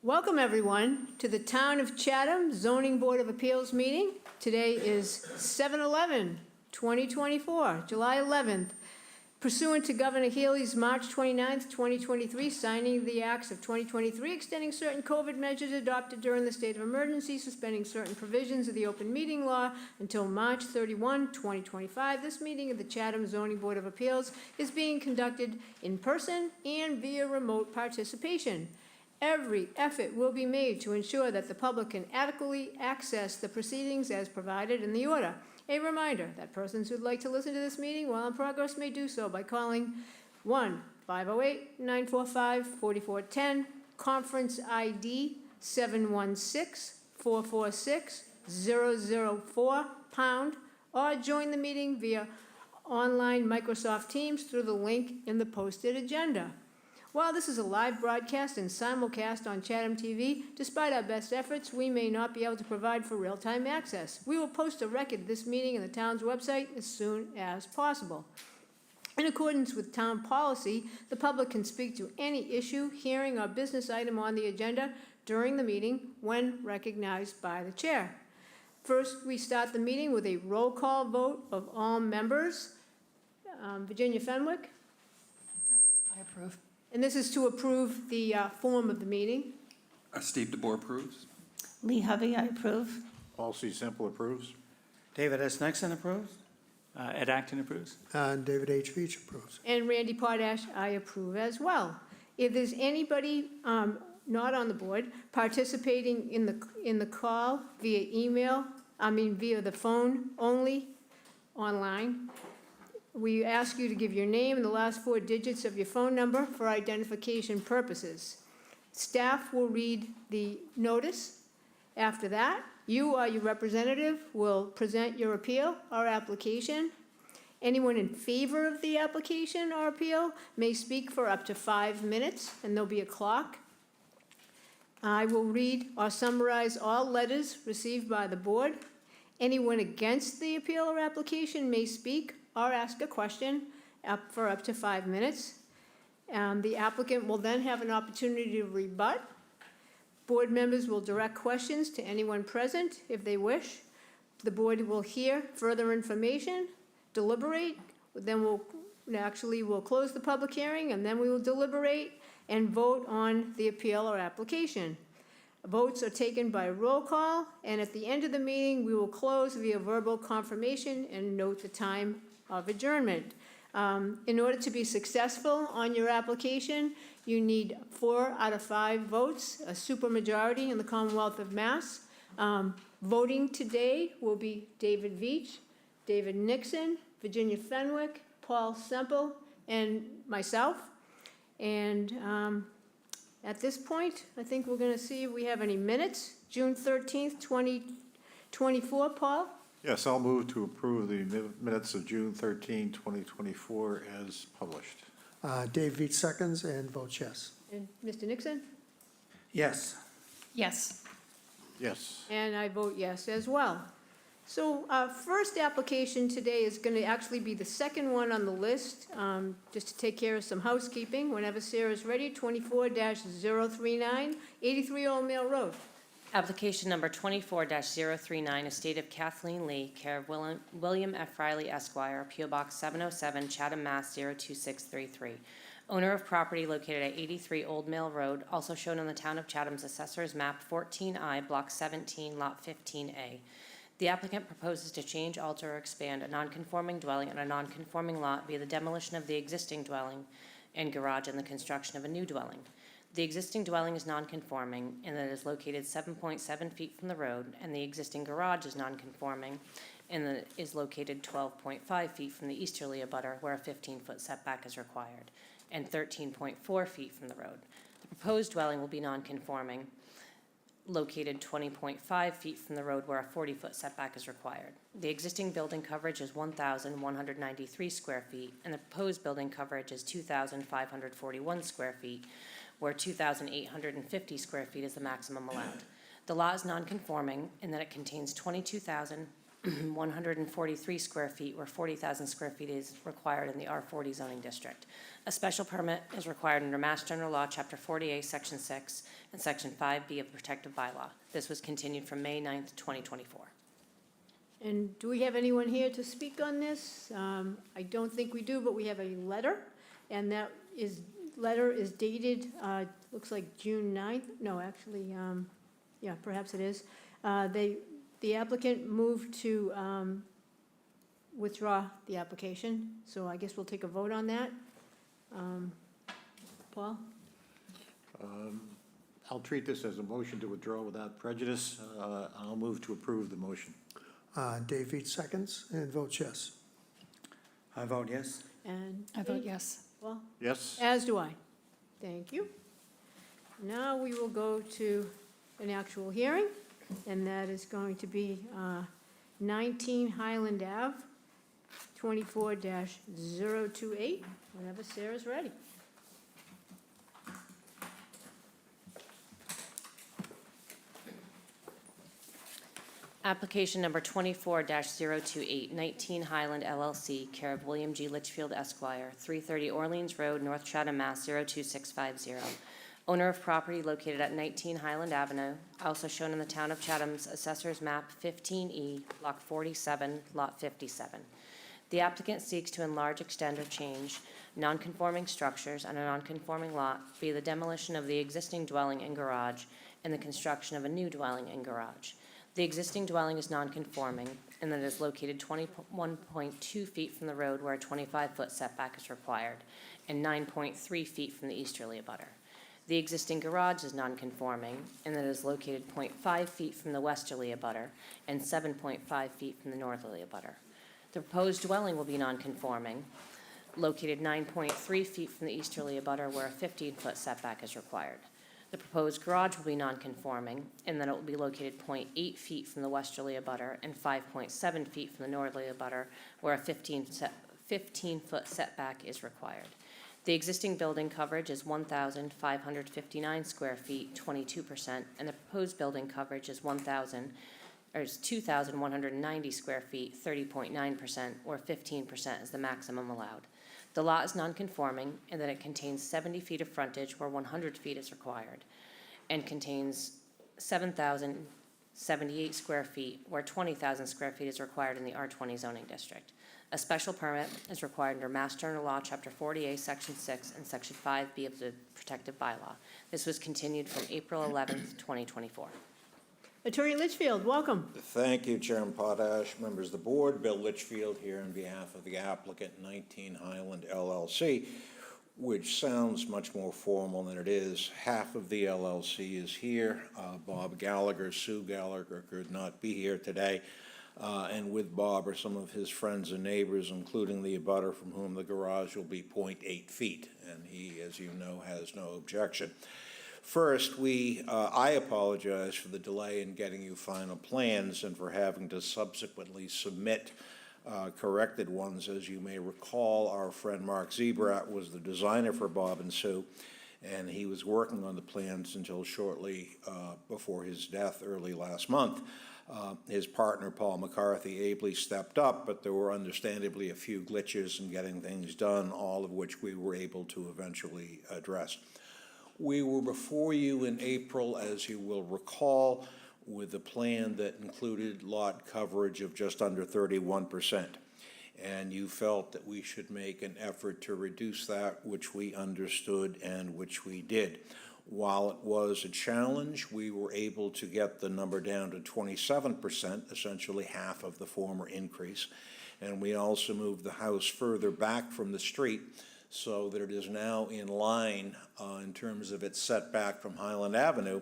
Welcome, everyone, to the Town of Chatham Zoning Board of Appeals meeting. Today is 7/11/2024, July 11th. Pursuant to Governor Healy's March 29th, 2023, signing the acts of 2023, extending certain COVID measures adopted during the state of emergency, suspending certain provisions of the open meeting law until March 31, 2025. This meeting of the Chatham Zoning Board of Appeals is being conducted in person and via remote participation. Every effort will be made to ensure that the public can adequately access the proceedings as provided in the order. A reminder that persons who'd like to listen to this meeting while in progress may do so by calling 1-508-945-4410, conference ID 716-446-004#, or join the meeting via online Microsoft Teams through the link in the posted agenda. While this is a live broadcast and simulcast on Chatham TV, despite our best efforts, we may not be able to provide for real-time access. We will post a record of this meeting on the town's website as soon as possible. In accordance with town policy, the public can speak to any issue, hearing, or business item on the agenda during the meeting when recognized by the chair. First, we start the meeting with a roll call vote of all members. Virginia Fenwick? I approve. And this is to approve the form of the meeting. Steve DeBoer approves. Lee Hovey, I approve. All C. Simple approves. David S. Nixon approves. Ed Acton approves. And David H. Veach approves. And Randy Potash, I approve as well. If there's anybody not on the board participating in the call via via the phone only, online, we ask you to give your name and the last 4 digits of your phone number for identification purposes. Staff will read the notice. After that, you or your representative will present your appeal or application. Anyone in favor of the application or appeal may speak for up to 5 minutes, and there'll be a clock. I will read or summarize all letters received by the board. Anyone against the appeal or application may speak or ask a question for up to 5 minutes. The applicant will then have an opportunity to rebut. Board members will direct questions to anyone present if they wish. The board will hear further information, deliberate, then we'll close the public hearing, and then we will deliberate and vote on the appeal or application. Votes are taken by roll call, and at the end of the meeting, we will close via verbal confirmation and note the time of adjournment. In order to be successful on your application, you need 4 out of 5 votes, a supermajority in the Commonwealth of Mass. Voting today will be David Veach, David Nixon, Virginia Fenwick, Paul Semple, and myself. And at this point, I think we're going to see if we have any minutes. June 13th, 2024, Paul? Yes, I'll move to approve the minutes of June 13, 2024 as published. Dave Veach seconds and votes yes. And Mr. Nixon? Yes. Yes. Yes. And I vote yes as well. So our first application today is going to actually be the second one on the list, just to take care of some housekeeping. Whenever Sarah's ready, 24-039, 83 Old Mill Road. Application number 24-039, estate of Kathleen Lee, care of William F. Riley Esquire, P.O. Box 707, Chatham, Mass. 02633. Owner of property located at 83 Old Mill Road, also shown on the Town of Chatham's Assessor's Map 14I, Block 17, Lot 15A. The applicant proposes to change, alter, or expand a non-conforming dwelling on a non-conforming lot via the demolition of the existing dwelling and garage and the construction of a new dwelling. The existing dwelling is non-conforming in that it is located 7.7 feet from the road, and the existing garage is non-conforming in that it is located 12.5 feet from the easterly abutter, where a 15-foot setback is required, and 13.4 feet from the road. The proposed dwelling will be non-conforming, located 20.5 feet from the road, where a 40-foot setback is required. The existing building coverage is 1,193 square feet, and the proposed building coverage is 2,541 square feet, where 2,850 square feet is the maximum allowed. The lot is non-conforming in that it contains 22,000 143 square feet, where 40,000 square feet is required in the R40 zoning district. A special permit is required under Mass General Law, Chapter 40A, Section 6, and Section 5B of the Protective Bylaw. This was continued from May 9th, 2024. And do we have anyone here to speak on this? I don't think we do, but we have a letter, and that letter is dated, looks like June 9th. No, actually, yeah, perhaps it is. The applicant moved to withdraw the application, so I guess we'll take a vote on that. Paul? I'll treat this as a motion to withdraw without prejudice. I'll move to approve the motion. Dave Veach seconds and votes yes. I vote yes. And I vote Kate? yes. Paul? Yes? As do I. Thank you. Now we will go to an actual hearing, and that is going to be 19 Highland Ave, 24-028, whenever Sarah's ready. Application number 24-028, 19 Highland LLC, care of William G. Litchfield Esquire, 330 Orleans Road, North Chatham, Mass. 02650. Owner of property located at 19 Highland Avenue, also shown in the Town of Chatham's Assessor's Map 15E, Block 47, Lot 57. The applicant seeks to enlarge, extend, or change nonconforming structures on a nonconforming lot via the demolition of the existing dwelling and garage and the construction of a new dwelling and garage. The existing dwelling is nonconforming and that it is located 21.2 feet from the road where a 25-foot setback is required and 9.3 feet from the easterly abutter. The existing garage is nonconforming and that it is located 0.5 feet from the westerly abutter and 7.5 feet from the northerly abutter. The proposed dwelling will be nonconforming, located 9.3 feet from the easterly abutter where a 15-foot setback is required. The proposed garage will be nonconforming in that it will be located 0.8 feet from the westerly abutter and 5.7 feet from the northerly abutter where a 15-foot setback is required. The existing building coverage is 1,559 square feet, 22%, and the proposed building coverage is 2,190 square feet, 30.9%, or 15% is the maximum allowed. The lot is nonconforming in that it contains 70 feet of frontage where 100 feet is required, and contains 7,078 square feet where 20,000 square feet is required in the R20 zoning district. A special permit is required under Mass General Law, Chapter 40A, Section 6, and Section 5B of the Protective Bylaw. This was continued from April 11th, 2024. Attorney Litchfield, welcome. Thank you, Chairman Potash, members of the board. Bill Litchfield here on behalf of the applicant, 19 Highland LLC, which sounds much more formal than it is. Half of the LLC is here. Bob Gallagher, Sue Gallagher could not be here today. And with Bob are some of his friends and neighbors, including the abutter from whom the garage will be 0.8 feet. And he, as you know, has no objection. First, I apologize for the delay in getting you final plans and for having to subsequently submit corrected ones. As you may recall, our friend Mark Zebrat was the designer for Bob and Sue, and he was working on the plans until shortly before his death early last month. His partner, Paul McCarthy, ably stepped up, but there were understandably a few glitches in getting things done, all of which we were able to eventually address. We were before you in April, as you will recall, with a plan that included lot coverage of just under 31%. And you felt that we should make an effort to reduce that, which we understood and which we did. While it was a challenge, we were able to get the number down to 27%, essentially half of the former increase. And we also moved the house further back from the street so that it is now in line in terms of its setback from Highland Avenue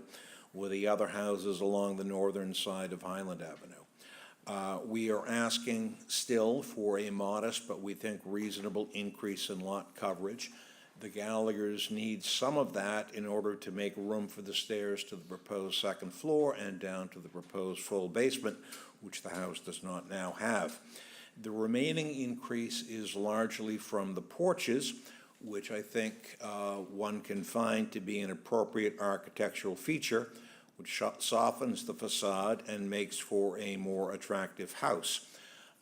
with the other houses along the northern side of Highland Avenue. We are asking still for a modest, but we think reasonable increase in lot coverage. The Gallaghers need some of that in order to make room for the stairs to the proposed second floor and down to the proposed full basement, which the house does not now have. The remaining increase is largely from the porches, which I think one can find to be an appropriate architectural feature. which softens the facade and makes for a more attractive house.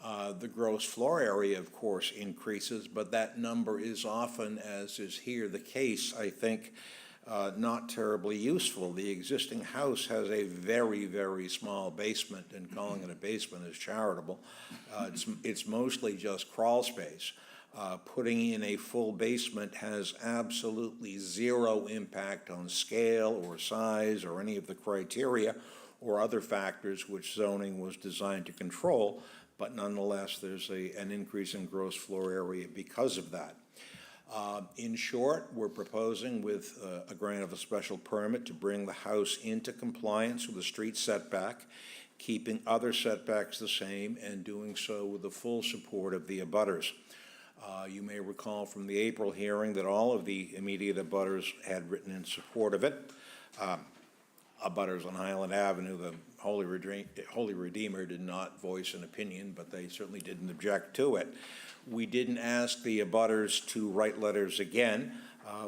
The gross floor area, of course, increases, but that number is often, as is here the case, I think, not terribly useful. The existing house has a very, very small basement, and calling it a basement is charitable. It's mostly just crawl space. Putting in a full basement has absolutely zero impact on scale or size or any of the criteria or other factors which zoning was designed to control, but nonetheless, there's an increase in gross floor area because of that. In short, we're proposing with a grant of a special permit to bring the house into compliance with the street setback, keeping other setbacks the same, and doing so with the full support of the abutters. You may recall from the April hearing that all of the immediate abutters had written in support of it. Abutters on Highland Avenue, the Holy Redeemer did not voice an opinion, but they certainly didn't object to it. We didn't ask the abutters to write letters again,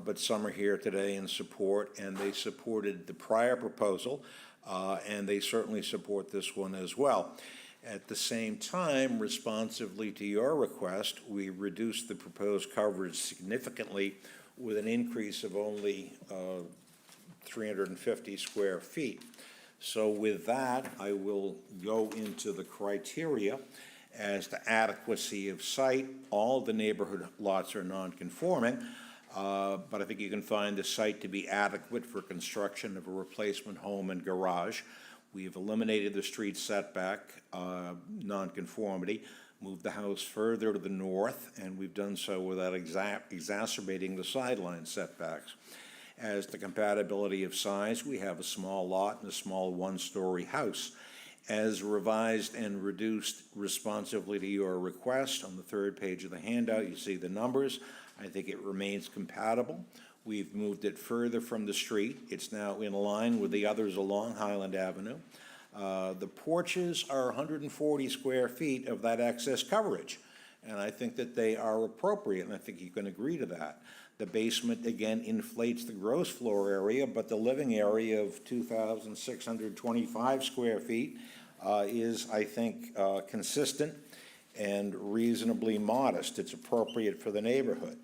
but some are here today in support, and they supported the prior proposal, and they certainly support this one as well. At the same time, responsively to your request, we reduced the proposed coverage significantly with an increase of only 350 square feet. So with that, I will go into the criteria as to adequacy of site. All the neighborhood lots are non-conforming, but I think you can find the site to be adequate for construction of a replacement home and garage. We have eliminated the street setback nonconformity, moved the house further to the north, and we've done so without exacerbating the sideline setbacks. As to compatibility of size, we have a small lot and a small one-story house. As revised and reduced responsively to your request, on the third page of the handout, you see the numbers. I think it remains compatible. We've moved it further from the street. It's now in line with the others along Highland Avenue. The porches are 140 square feet of that excess coverage, and I think that they are appropriate, and I think you can agree to that. The basement, again, inflates the gross floor area, but the living area of 2,625 square feet is, I think, consistent and reasonably modest. It's appropriate for the neighborhood.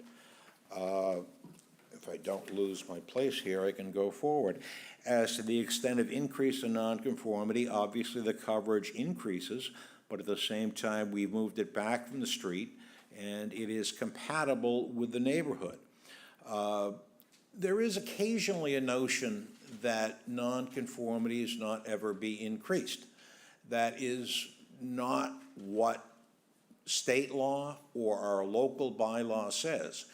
If I don't lose my place here, I can go forward. As to the extent of increase in nonconformity, obviously the coverage increases, but at the same time, we've moved it back from the street, and it is compatible with the neighborhood. There is occasionally a notion that nonconformities not ever be increased. That is not what state law or our local bylaw says.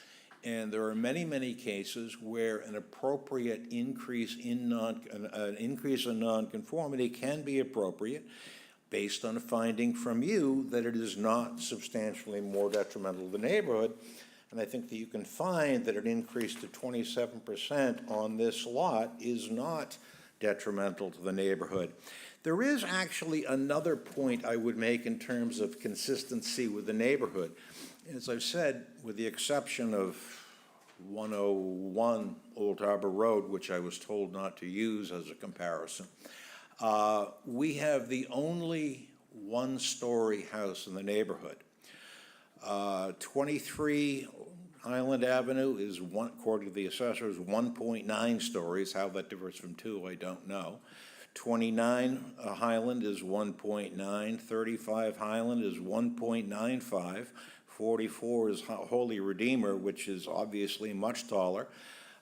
And there are many, many cases where an appropriate increase in nonconformity can be appropriate based on a finding from you that it is not substantially more detrimental to the neighborhood. And I think that you can find that an increase to 27% on this lot is not detrimental to the neighborhood. There is actually another point I would make in terms of consistency with the neighborhood. As I've said, with the exception of 101 Old Harbor Road, which I was told not to use as a comparison, we have the only one-story house in the neighborhood. 23 Highland Avenue is according to the assessors, 1.9 stories. How that differs from 2, I don't know. 29 Highland is 1.9. 35 Highland is 1.95. 44 is Holy Redeemer, which is obviously much taller.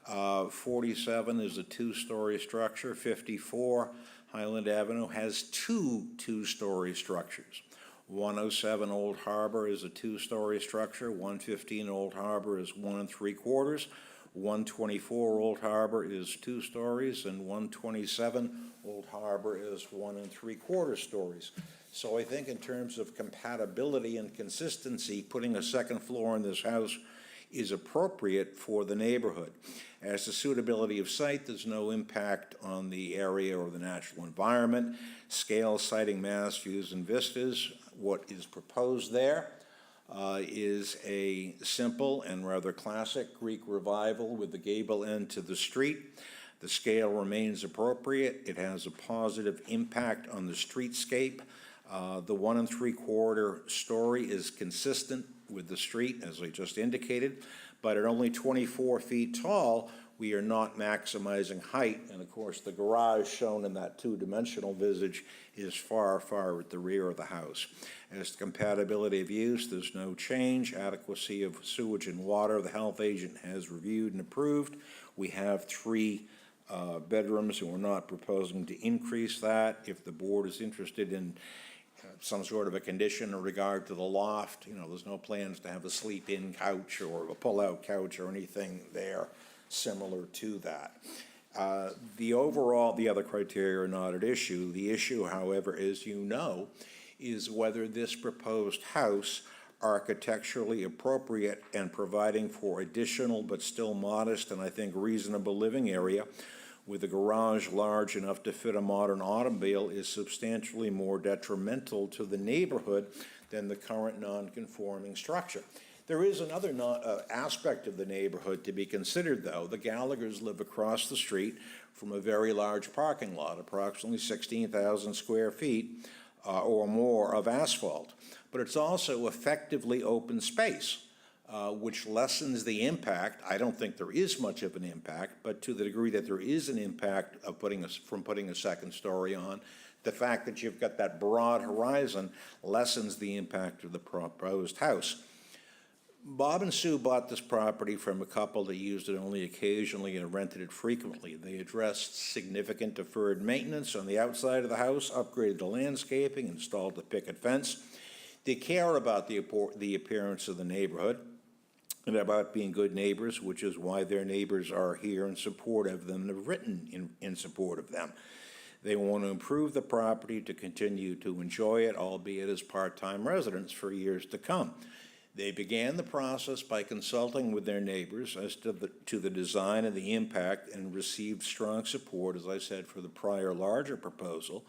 47 is a 2-story structure. 54 Highland Avenue has 2 two-story structures. 107 Old Harbor is a 2-story structure. 115 Old Harbor is 1 3/4. 124 Old Harbor is 2 stories, and 127 Old Harbor is 1 3/4 stories. So I think in terms of compatibility and consistency, putting a second floor in this house is appropriate for the neighborhood. As to suitability of site, there's no impact on the area or the natural environment. Scale, sighting, mass, views, and vistas. What is proposed there is a simple and rather classic Greek revival with the gable end to the street. The scale remains appropriate. It has a positive impact on the streetscape. The 1 3/4 story is consistent with the street, as I just indicated, but at only 24 feet tall, we are not maximizing height. And of course, the garage shown in that two-dimensional visage is far, far at the rear of the house. As to compatibility of use, there's no change. Adequacy of sewage and water, the health agent has reviewed and approved. We have 3 bedrooms, and we're not proposing to increase that. If the board is interested in some sort of a condition in regard to the loft, there's no plans to have a sleep-in couch or a pull-out couch or anything there similar to that. The other criteria are not at issue. The issue, however, as you know, is whether this proposed house architecturally appropriate and providing for additional but still modest and I think reasonable living area with a garage large enough to fit a modern automobile is substantially more detrimental to the neighborhood than the current non-conforming structure. There is another aspect of the neighborhood to be considered, though. The Gallaghers live across the street from a very large parking lot, approximately 16,000 square feet or more of asphalt. But it's also effectively open space, which lessens the impact. I don't think there is much of an impact, but to the degree that there is an impact of putting a second story on, the fact that you've got that broad horizon lessens the impact of the proposed house. Bob and Sue bought this property from a couple that used it only occasionally and rented it frequently. They addressed significant deferred maintenance on the outside of the house, upgraded the landscaping, installed the picket fence. They care about the appearance of the neighborhood and about being good neighbors, which is why their neighbors are here in support of them and have written in support of them. They want to improve the property to continue to enjoy it, albeit as part-time residents for years to come. They began the process by consulting with their neighbors as to the design and the impact and received strong support, as I said, for the prior larger proposal.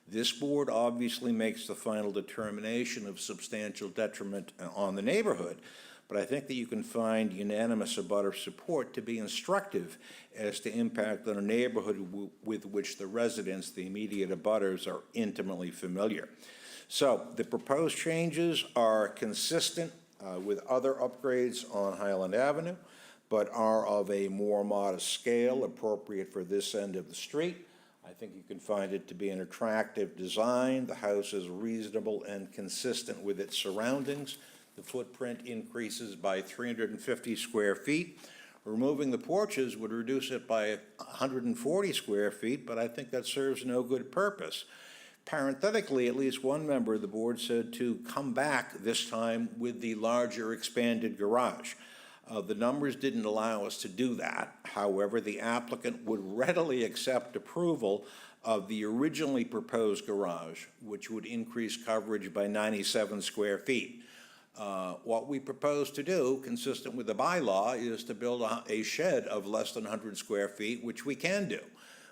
This board obviously makes the final determination of substantial detriment on the neighborhood, but I think that you can find unanimous abutter support to be instructive as to impact on a neighborhood with which the residents, the immediate abutters, are intimately familiar. So the proposed changes are consistent with other upgrades on Highland Avenue, but are of a more modest scale, appropriate for this end of the street. I think you can find it to be an attractive design. The house is reasonable and consistent with its surroundings. The footprint increases by 350 square feet. Removing the porches would reduce it by 140 square feet, but I think that serves no good purpose. Parenthetically, at least one member of the board said to come back this time with the larger expanded garage. The numbers didn't allow us to do that. However, the applicant would readily accept approval of the originally proposed garage, which would increase coverage by 97 square feet. What we propose to do, consistent with the bylaw, is to build a shed of less than 100 square feet, which we can do.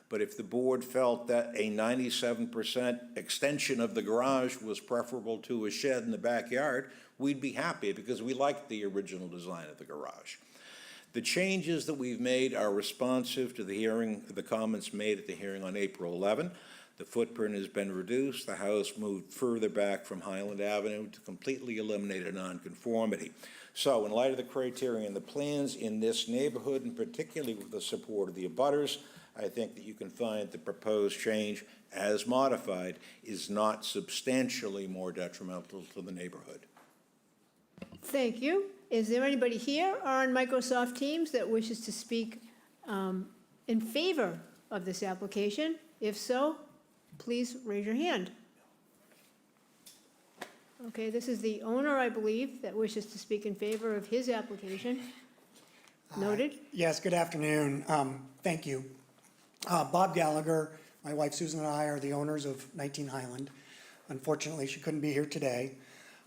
But if the board felt that a 97% extension of the garage was preferable to a shed in the backyard, we'd be happy because we liked the original design of the garage. The changes that we've made are responsive to the comments made at the hearing on April 11. The footprint has been reduced. The house moved further back from Highland Avenue to completely eliminate a nonconformity. So in light of the criteria and the plans in this neighborhood, and particularly with the support of the abutters, I think that you can find the proposed change, as modified, is not substantially more detrimental to the neighborhood. Thank you. Is there anybody here or on Microsoft Teams that wishes to speak in favor of this application? If so, please raise your hand. Okay, this is the owner, I believe, that wishes to speak in favor of his application. Noted. Yes, good afternoon. Thank you. Bob Gallagher, my wife Susan and I are the owners of 19 Highland. Unfortunately, she couldn't be here today.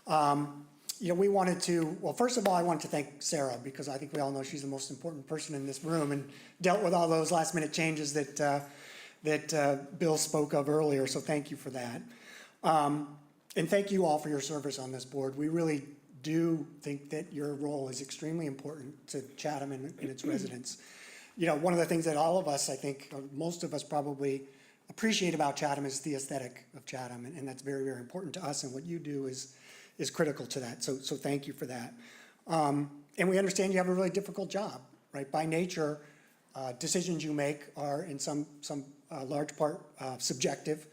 We wanted to, well, first of all, I wanted to thank Sarah because I think we all know she's the most important person in this room and dealt with all those last minute changes that Bill spoke of earlier, so thank you for that. And thank you all for your service on this board. We really do think that your role is extremely important to Chatham and its residents. one of the things that all of us, I think, or most of us probably appreciate about Chatham is the aesthetic of Chatham, and that's very, very important to us, and what you do is critical to that, so thank you for that. And we understand you have a really difficult job, right? By nature, decisions you make are in some large part subjective,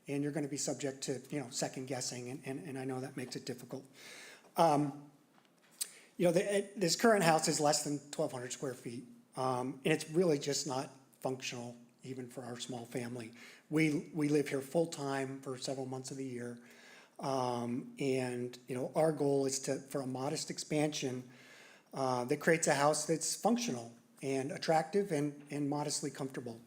and you're gonna be subject to, second guessing, and I know that makes it difficult. This current house is less than 1,200 square feet, and it's really just not functional, even for our small family. We live here full-time for several months of the year, and, our goal is for a modest expansion that creates a house that's functional and attractive and modestly comfortable.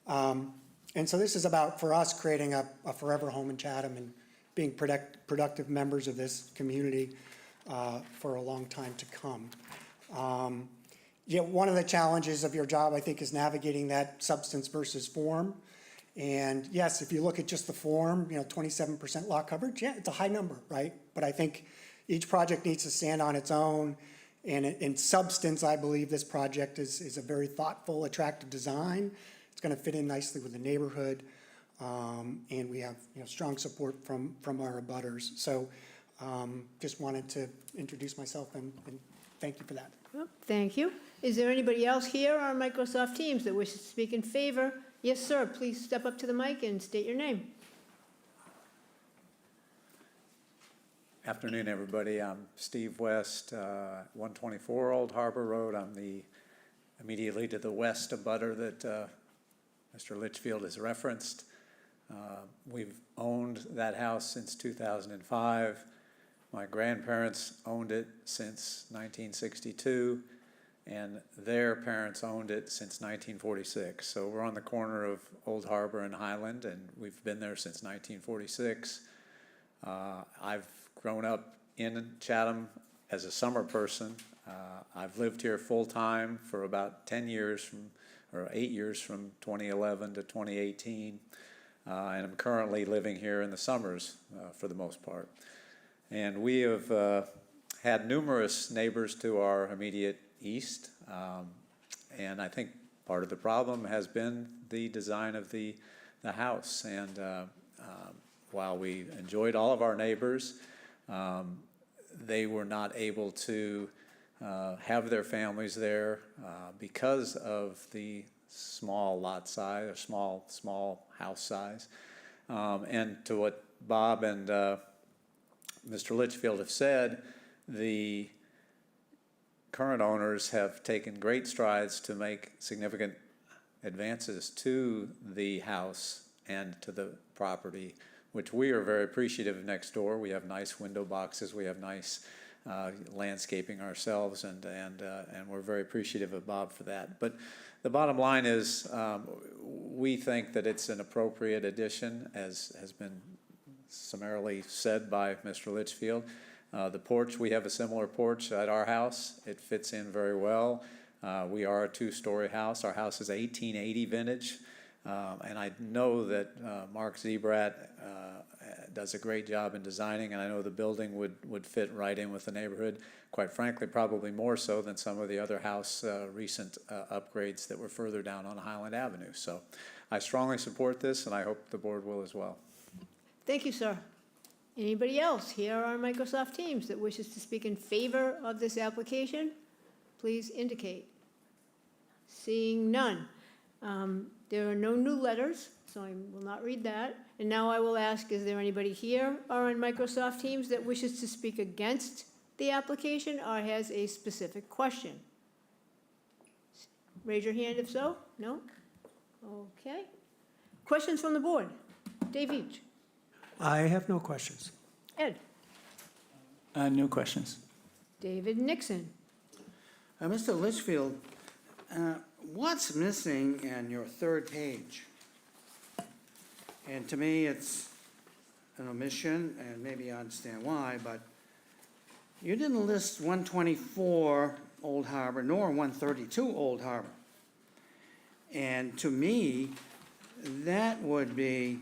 And so this is about, for us, creating a forever home in Chatham and being productive members of this community for a long time to come. One of the challenges of your job, I think, is navigating that substance versus form. And yes, if you look at just the form, 27% lot coverage, yeah, it's a high number, right? But I think each project needs to stand on its own. And in substance, I believe this project is a very thoughtful, attractive design. It's going to fit in nicely with the neighborhood. And we have, strong support from our abutters. So just wanted to introduce myself and thank you for that. Well, thank you. Is there anybody else here on Microsoft Teams that wishes to speak in favor? Yes, sir, please step up to the mic and state your name. Afternoon, everybody. I'm Steve West, 124 Old Harbor Road. I'm the immediately to the west abutter that Mr. Litchfield has referenced. We've owned that house since 2005. My grandparents owned it since 1962, and their parents owned it since 1946. So we're on the corner of Old Harbor and Highland, and we've been there since 1946. I've grown up in Chatham as a summer person. I've lived here full-time for about 10 years, or 8 years, from 2011 to 2018. And I'm currently living here in the summers for the most part. And we have had numerous neighbors to our immediate east. And I think part of the problem has been the design of the house. And while we enjoyed all of our neighbors, they were not able to have their families there because of the small lot size, or small house size. And to what Bob and Mr. Litchfield have said, the current owners have taken great strides to make significant advances to the house and to the property, which we are very appreciative of next door. We have nice window boxes, we have nice landscaping ourselves, and we're very appreciative of Bob for that. But the bottom line is, we think that it's an appropriate addition, as has been summarily said by Mr. Litchfield. The porch, we have a similar porch at our house. It fits in very well. We are a two-story house. Our house is 1880 vintage. And I know that Mark Zebrat does a great job in designing, and I know the building would fit right in with the neighborhood. Quite frankly, probably more so than some of the other house recent upgrades that were further down on Highland Avenue. So I strongly support this, and I hope the board will as well. Thank you, sir. Anybody else here on Microsoft Teams that wishes to speak in favor of this application? Please indicate. Seeing none. There are no new letters, so I will not read that. And now I will ask, is there anybody here or on Microsoft Teams that wishes to speak against the application or has a specific question? Raise your hand if so. No? Okay. Questions from the board? Dave Each. I have no questions. Ed. No questions. David Nixon. Mr. Litchfield, what's missing in your third page? And to me, it's an omission, and maybe I understand why, but you didn't list 124 Old Harbor nor 132 Old Harbor. And to me, that would be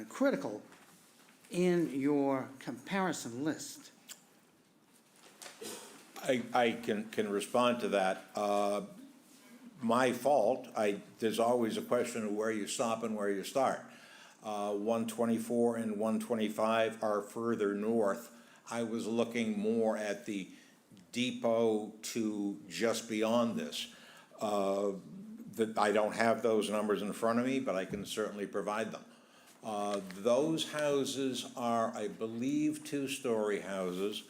critical in your comparison list. I can respond to that. my fault. There's always a question of where you stop and where you start. 124 and 125 are further north. I was looking more at the depot to just beyond this. I don't have those numbers in front of me, but I can certainly provide them. Those houses are, I believe, two-story houses.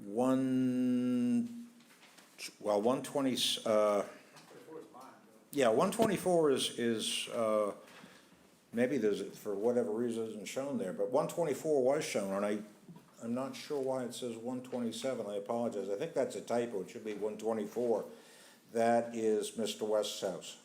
120, yeah, 124 is, maybe there's, for whatever reason, isn't shown there, but 124 was shown, and I'm not sure why it says 127, I apologize. I think that's a typo, it should be 124. That is Mr. West's house.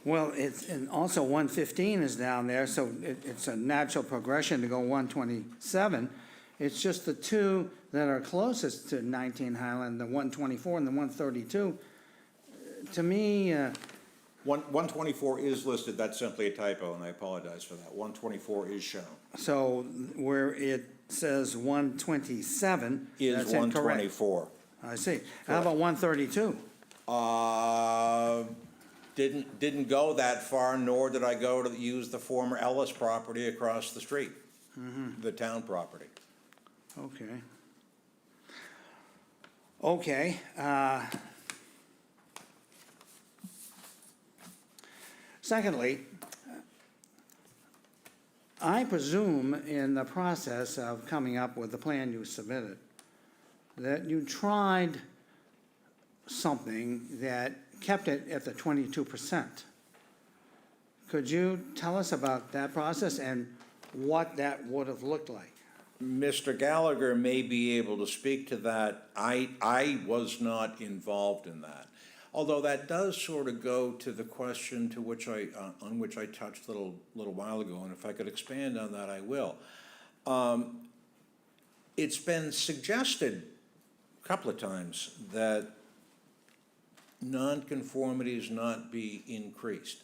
Well, and also 115 is down there, so it's a natural progression to go 127. It's just the two that are closest to 19 Highland, the 124 and the 132. To me, 124 is listed, that's simply a typo, and I apologize for that. 124 is shown. so where it says 127, Is that's incorrect. 124. I see. How about 132? Didn't go that far, nor did I go to use the former Ellis property across the street, the town property. Okay. Okay. Secondly, I presume in the process of coming up with the plan you submitted, that you tried something that kept it at the 22%. Could you tell us about that process and what that would have looked like? Mr. Gallagher may be able to speak to that. I was not involved in that. Although that does sort of go to the question to which on which I touched a little while ago, and if I could expand on that, I will. It's been suggested a couple of times that nonconformities not be increased.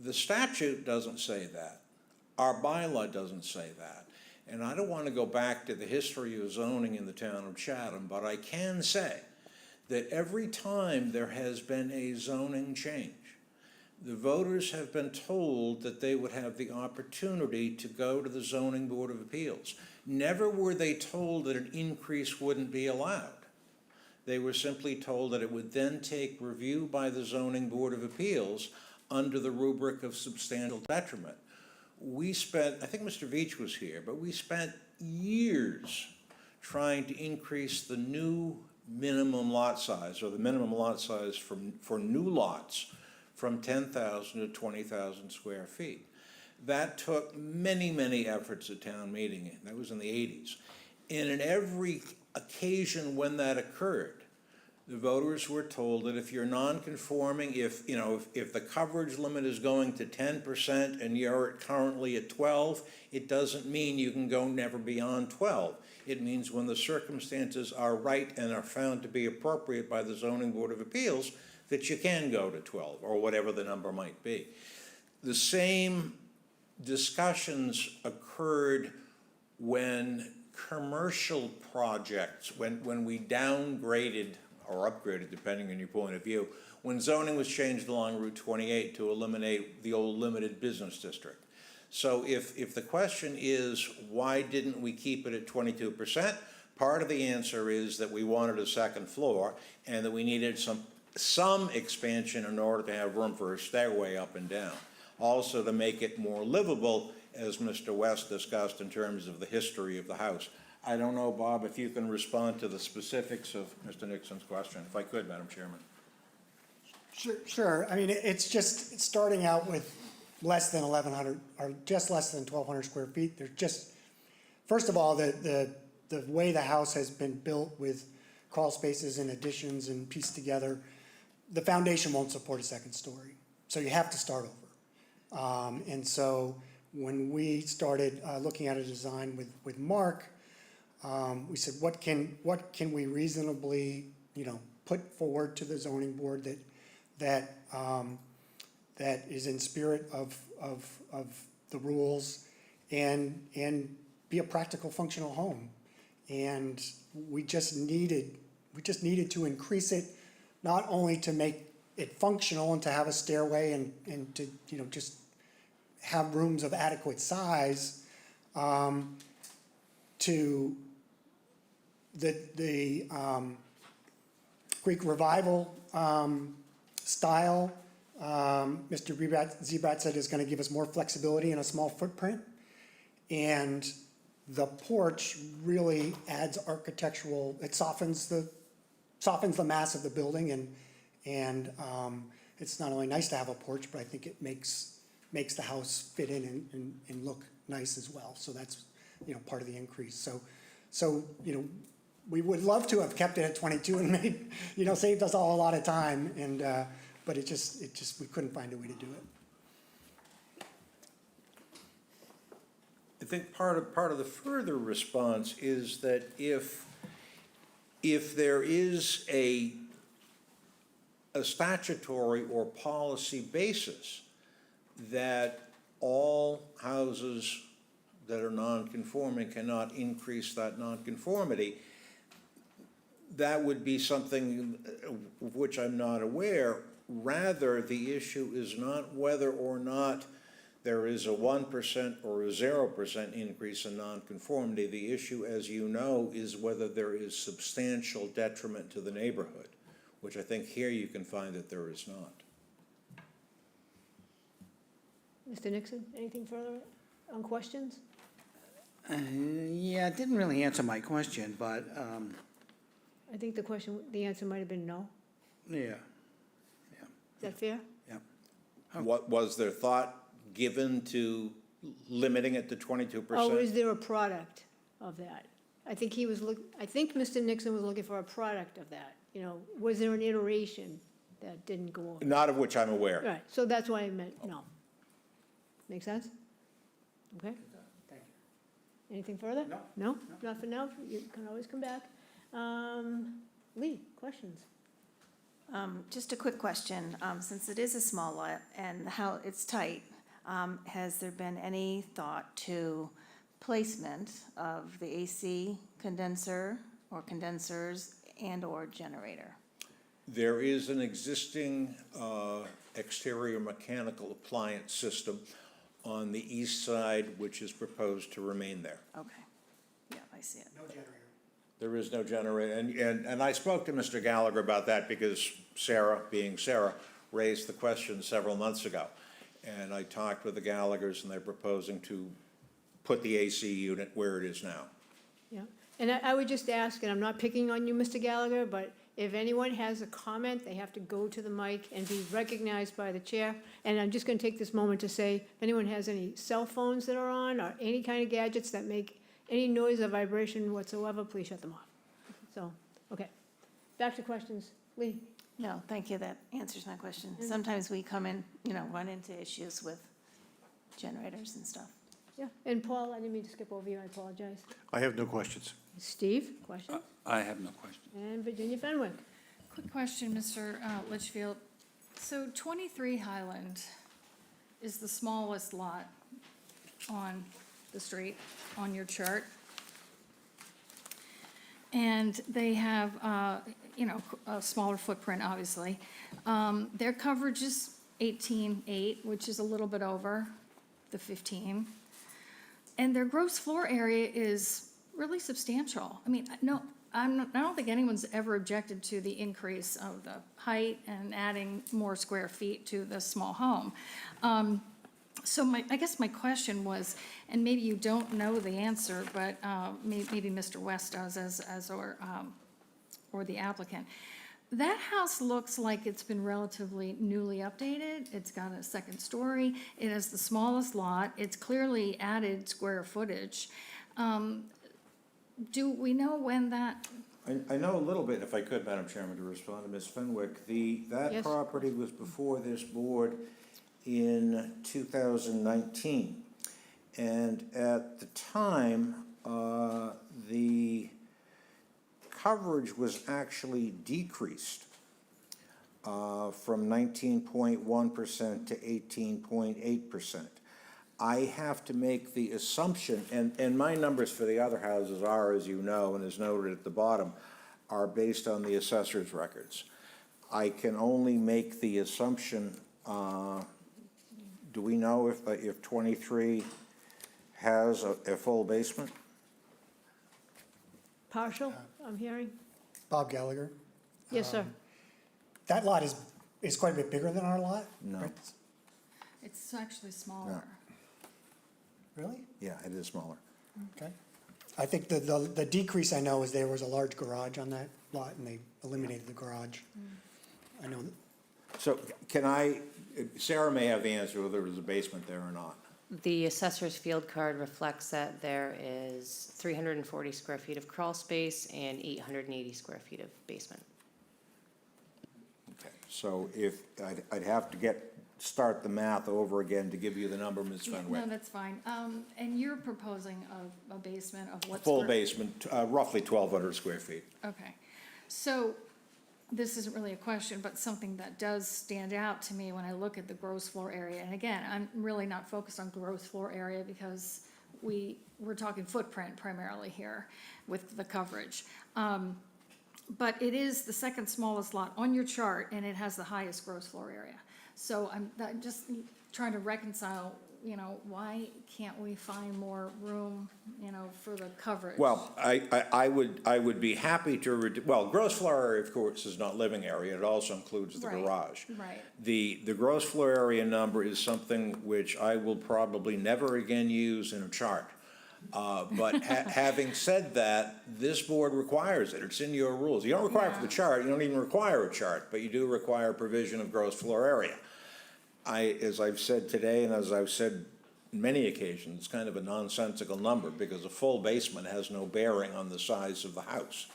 The statute doesn't say that. Our bylaw doesn't say that. And I don't want to go back to the history of zoning in the town of Chatham, but I can say that every time there has been a zoning change, the voters have been told that they would have the opportunity to go to the Zoning Board of Appeals. Never were they told that an increase wouldn't be allowed. They were simply told that it would then take review by the Zoning Board of Appeals under the rubric of substantial detriment. We spent, I think Mr. Veach was here, but we spent years trying to increase the new minimum lot size, or the minimum lot size for new lots, from 10,000 to 20,000 square feet. That took many, many efforts at town meeting. That was in the 80s. And in every occasion when that occurred, the voters were told that if you're non-conforming, if the coverage limit is going to 10% and you're currently at 12, it doesn't mean you can go never beyond 12. It means when the circumstances are right and are found to be appropriate by the Zoning Board of Appeals, that you can go to 12, or whatever the number might be. The same discussions occurred when commercial projects, when we downgraded or upgraded, depending on your point of view, when zoning was changed along Route 28 to eliminate the old limited business district. So if the question is, why didn't we keep it at 22%? Part of the answer is that we wanted a second floor and that we needed some expansion in order to have room for a stairway up and down. Also to make it more livable, as Mr. West discussed in terms of the history of the house. I don't know, Bob, if you can respond to the specifics of Mr. Nixon's question. If I could, Madam Chairman. Sure. I mean, it's starting out with less than 1,100, or just less than 1,200 square feet. There's just, first of all, the way the house has been built with crawl spaces and additions and pieced together, the foundation won't support a second story. So you have to start over. And so when we started looking at a design with Mark, we said, what can we reasonably, put forward to the zoning board that is in spirit of the rules and be a practical, functional home. And we just needed to increase it not only to make it functional and to have a stairway and to, you know, just have rooms of adequate size, to the Greek Revival style, Mr. Zebrat said is gonna give us more flexibility and a small footprint. And the porch really adds architectural, it softens the mass of the building, and it's not only nice to have a porch, but I think it makes the house fit in and look nice as well. So that's, you know, part of the increase. So, you know, we would love to have kept it at 22 and made, you know, saved us all a lot of time, and, but it just, we couldn't find a way to do it. I think part of the further response is that if there is a statutory or policy basis that all houses that are non-conforming cannot increase that non-conformity, that would be something of which I'm not aware. Rather, the issue is not whether or not there is a 1% or a 0% increase in nonconformity. The issue, as you know, is whether there is substantial detriment to the neighborhood, which I think here you can find that there is not. Mr. Nixon, anything further on questions? Yeah, it didn't really answer my question, but, I think the answer might have been no. yeah, Is that fair? yeah. What was their thought given to limiting it to 22%? Oh, is there a product of that? I think I think Mr. Nixon was looking for a product of that. You know, was there an iteration that didn't go over? Not of which I'm aware. Right, so that's why I meant no. Make sense? Okay? Thank you. Anything further? No. No? Not for now? You can always come back. Lee, questions? Just a quick question. Since it is a small lot and how it's tight, has there been any thought to placement of the AC condenser or condensers and/or generator? There is an existing exterior mechanical appliance system on the east side, which is proposed to remain there. Okay. Yeah, I see it. No generator. There is no generator, and I spoke to Mr. Gallagher about that because Sarah, being Sarah, raised the question several months ago. And I talked with the Gallaghers, and they're proposing to put the AC unit where it is now. Yeah, and I would just ask, and I'm not picking on you, Mr. Gallagher, but if anyone has a comment, they have to go to the mic and be recognized by the chair. And I'm just gonna take this moment to say, if anyone has any cell phones that are on, or any kind of gadgets that make any noise or vibration whatsoever, please shut them off. So, okay, back to questions. Lee? No, thank you. That answers my question. Sometimes we come in, run into issues with generators and stuff. Yeah, and Paul, I didn't mean to skip over you, I apologize. I have no questions. Steve, question? I have no question. And Virginia Fenwick. Quick question, Mr. Litchfield. So 23 Highland is the smallest lot on the street, on your chart. And they have, a smaller footprint, obviously. Their coverage is 18.8, which is a little bit over the 15. And their gross floor area is really substantial. I mean, no, I don't think anyone's ever objected to the increase of the height and adding more square feet to the small home. So I guess my question was, and maybe you don't know the answer, but maybe Mr. West does or the applicant. That house looks like it's been relatively newly updated. It's got a second story. It has the smallest lot. It's clearly added square footage. Do we know when that? I know a little bit, if I could, Madam Chairman, to respond to Ms. Fenwick. That Yes. property was before this board in 2019. And at the time, the coverage was actually decreased from 19.1% to 18.8%. I have to make the assumption, and my numbers for the other houses are, as you know, and as noted at the bottom, are based on the assessor's records. I can only make the assumption, do we know if 23 has a full basement? Partial, I'm hearing? Bob Gallagher. Yes, sir. That lot is quite a bit bigger than our lot? No. right? It's actually smaller. Really? Yeah, it is smaller. Okay. I think the decrease I know is there was a large garage on that lot, and they eliminated the garage. I know, So Sarah may have the answer whether there's a basement there or not. The assessor's field card reflects that there is 340 square feet of crawl space and 880 square feet of basement. Okay, so if, I'd have to start the math over again to give you the number, Ms. No, Fenwick. that's fine. And you're proposing a basement of what? Full square- basement, roughly 1,200 square feet. Okay. So this isn't really a question, but something that does stand out to me when I look at the gross floor area. And again, I'm really not focused on gross floor area because we're talking footprint primarily here with the coverage. But it is the second smallest lot on your chart, and it has the highest gross floor area. So I'm just trying to reconcile, why can't we find more room, for the coverage? Well, I would be happy to, well, gross floor area, of course, is not living area, it also includes the Right, garage. right. The gross floor area number is something which I will probably never again use in a chart. But having said that, this board requires it, it's in your rules. You don't require it for the chart, you don't even require a chart, but you do require provision of gross floor area. As I've said today, and as I've said on many occasions, it's kind of a nonsensical number because a full basement has no bearing on the size of the house.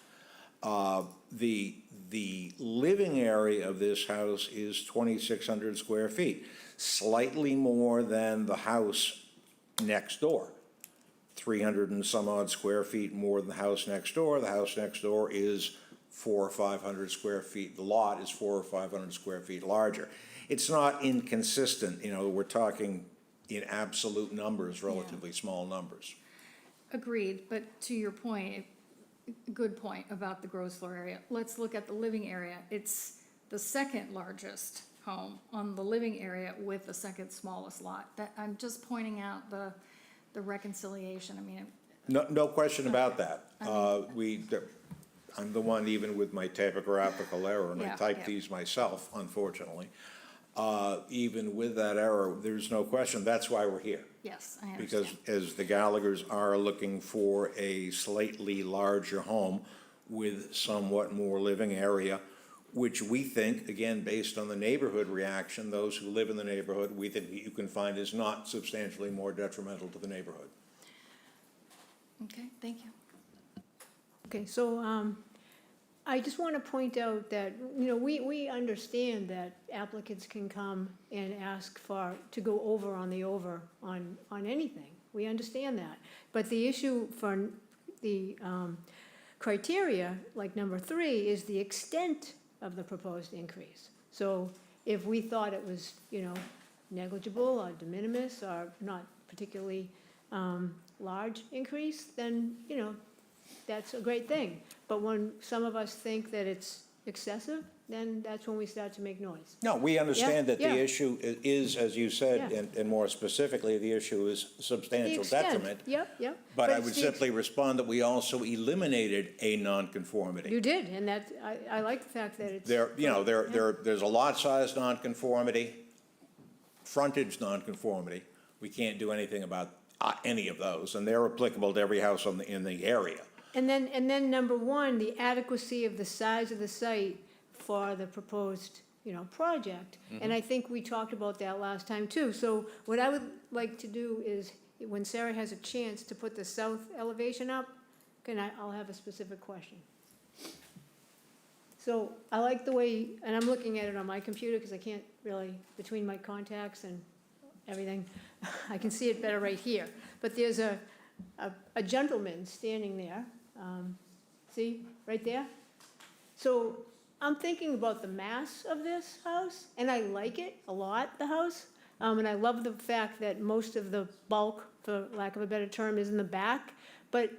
The living area of this house is 2,600 square feet, slightly more than the house next door. 300 and some odd square feet more than the house next door. The house next door is 400 or 500 square feet. The lot is 400 or 500 square feet larger. It's not inconsistent, we're talking in absolute numbers, relatively small numbers. Agreed, but to your point, good point about the gross floor area. Let's look at the living area. It's the second largest home on the living area with the second smallest lot. That, I'm just pointing out the reconciliation. I mean, No question about that. I'm the one, even with my typographical error, and I Yeah, typed yeah. these myself, unfortunately. Even with that error, there's no question, that's why we're here. yes, I understand. Because as the Gallaghers are looking for a slightly larger home with somewhat more living area, which we think, again, based on the neighborhood reaction, those who live in the neighborhood, we think you can find is not substantially more detrimental to the neighborhood. Okay, thank you. Okay, so I just want to point out that, we understand that applicants can come and ask to go over on anything. We understand that. But the issue for the criteria, like number 3, is the extent of the proposed increase. So if we thought it was, negligible or de minimis or not particularly large increase, then, that's a great thing. But when some of us think that it's excessive, then that's when we start to make noise. No, we understand that the yeah. issue is, as you said, Yeah. and more specifically, the issue is The substantial extent, detriment. Yep. But I it's would the simply respond that we also eliminated a nonconformity. You did, and that, I like the fact that it's. There's a lot size nonconformity, frontage nonconformity. We can't do anything about any of those, and they're applicable to every house in the area. And then number 1, the adequacy of the size of the site for the proposed, project. And I think we talked about that last time too. So what I would like to do is, when Sarah has a chance to put the south elevation up, I'll have a specific question. So I like the way, and I'm looking at it on my computer because I can't really, between my contacts and everything, I can see it better right here. But there's a gentleman standing there, see, right there? So I'm thinking about the mass of this house, and I like it a lot, the house. And I love the fact that most of the bulk, for lack of a better term, is in the back. But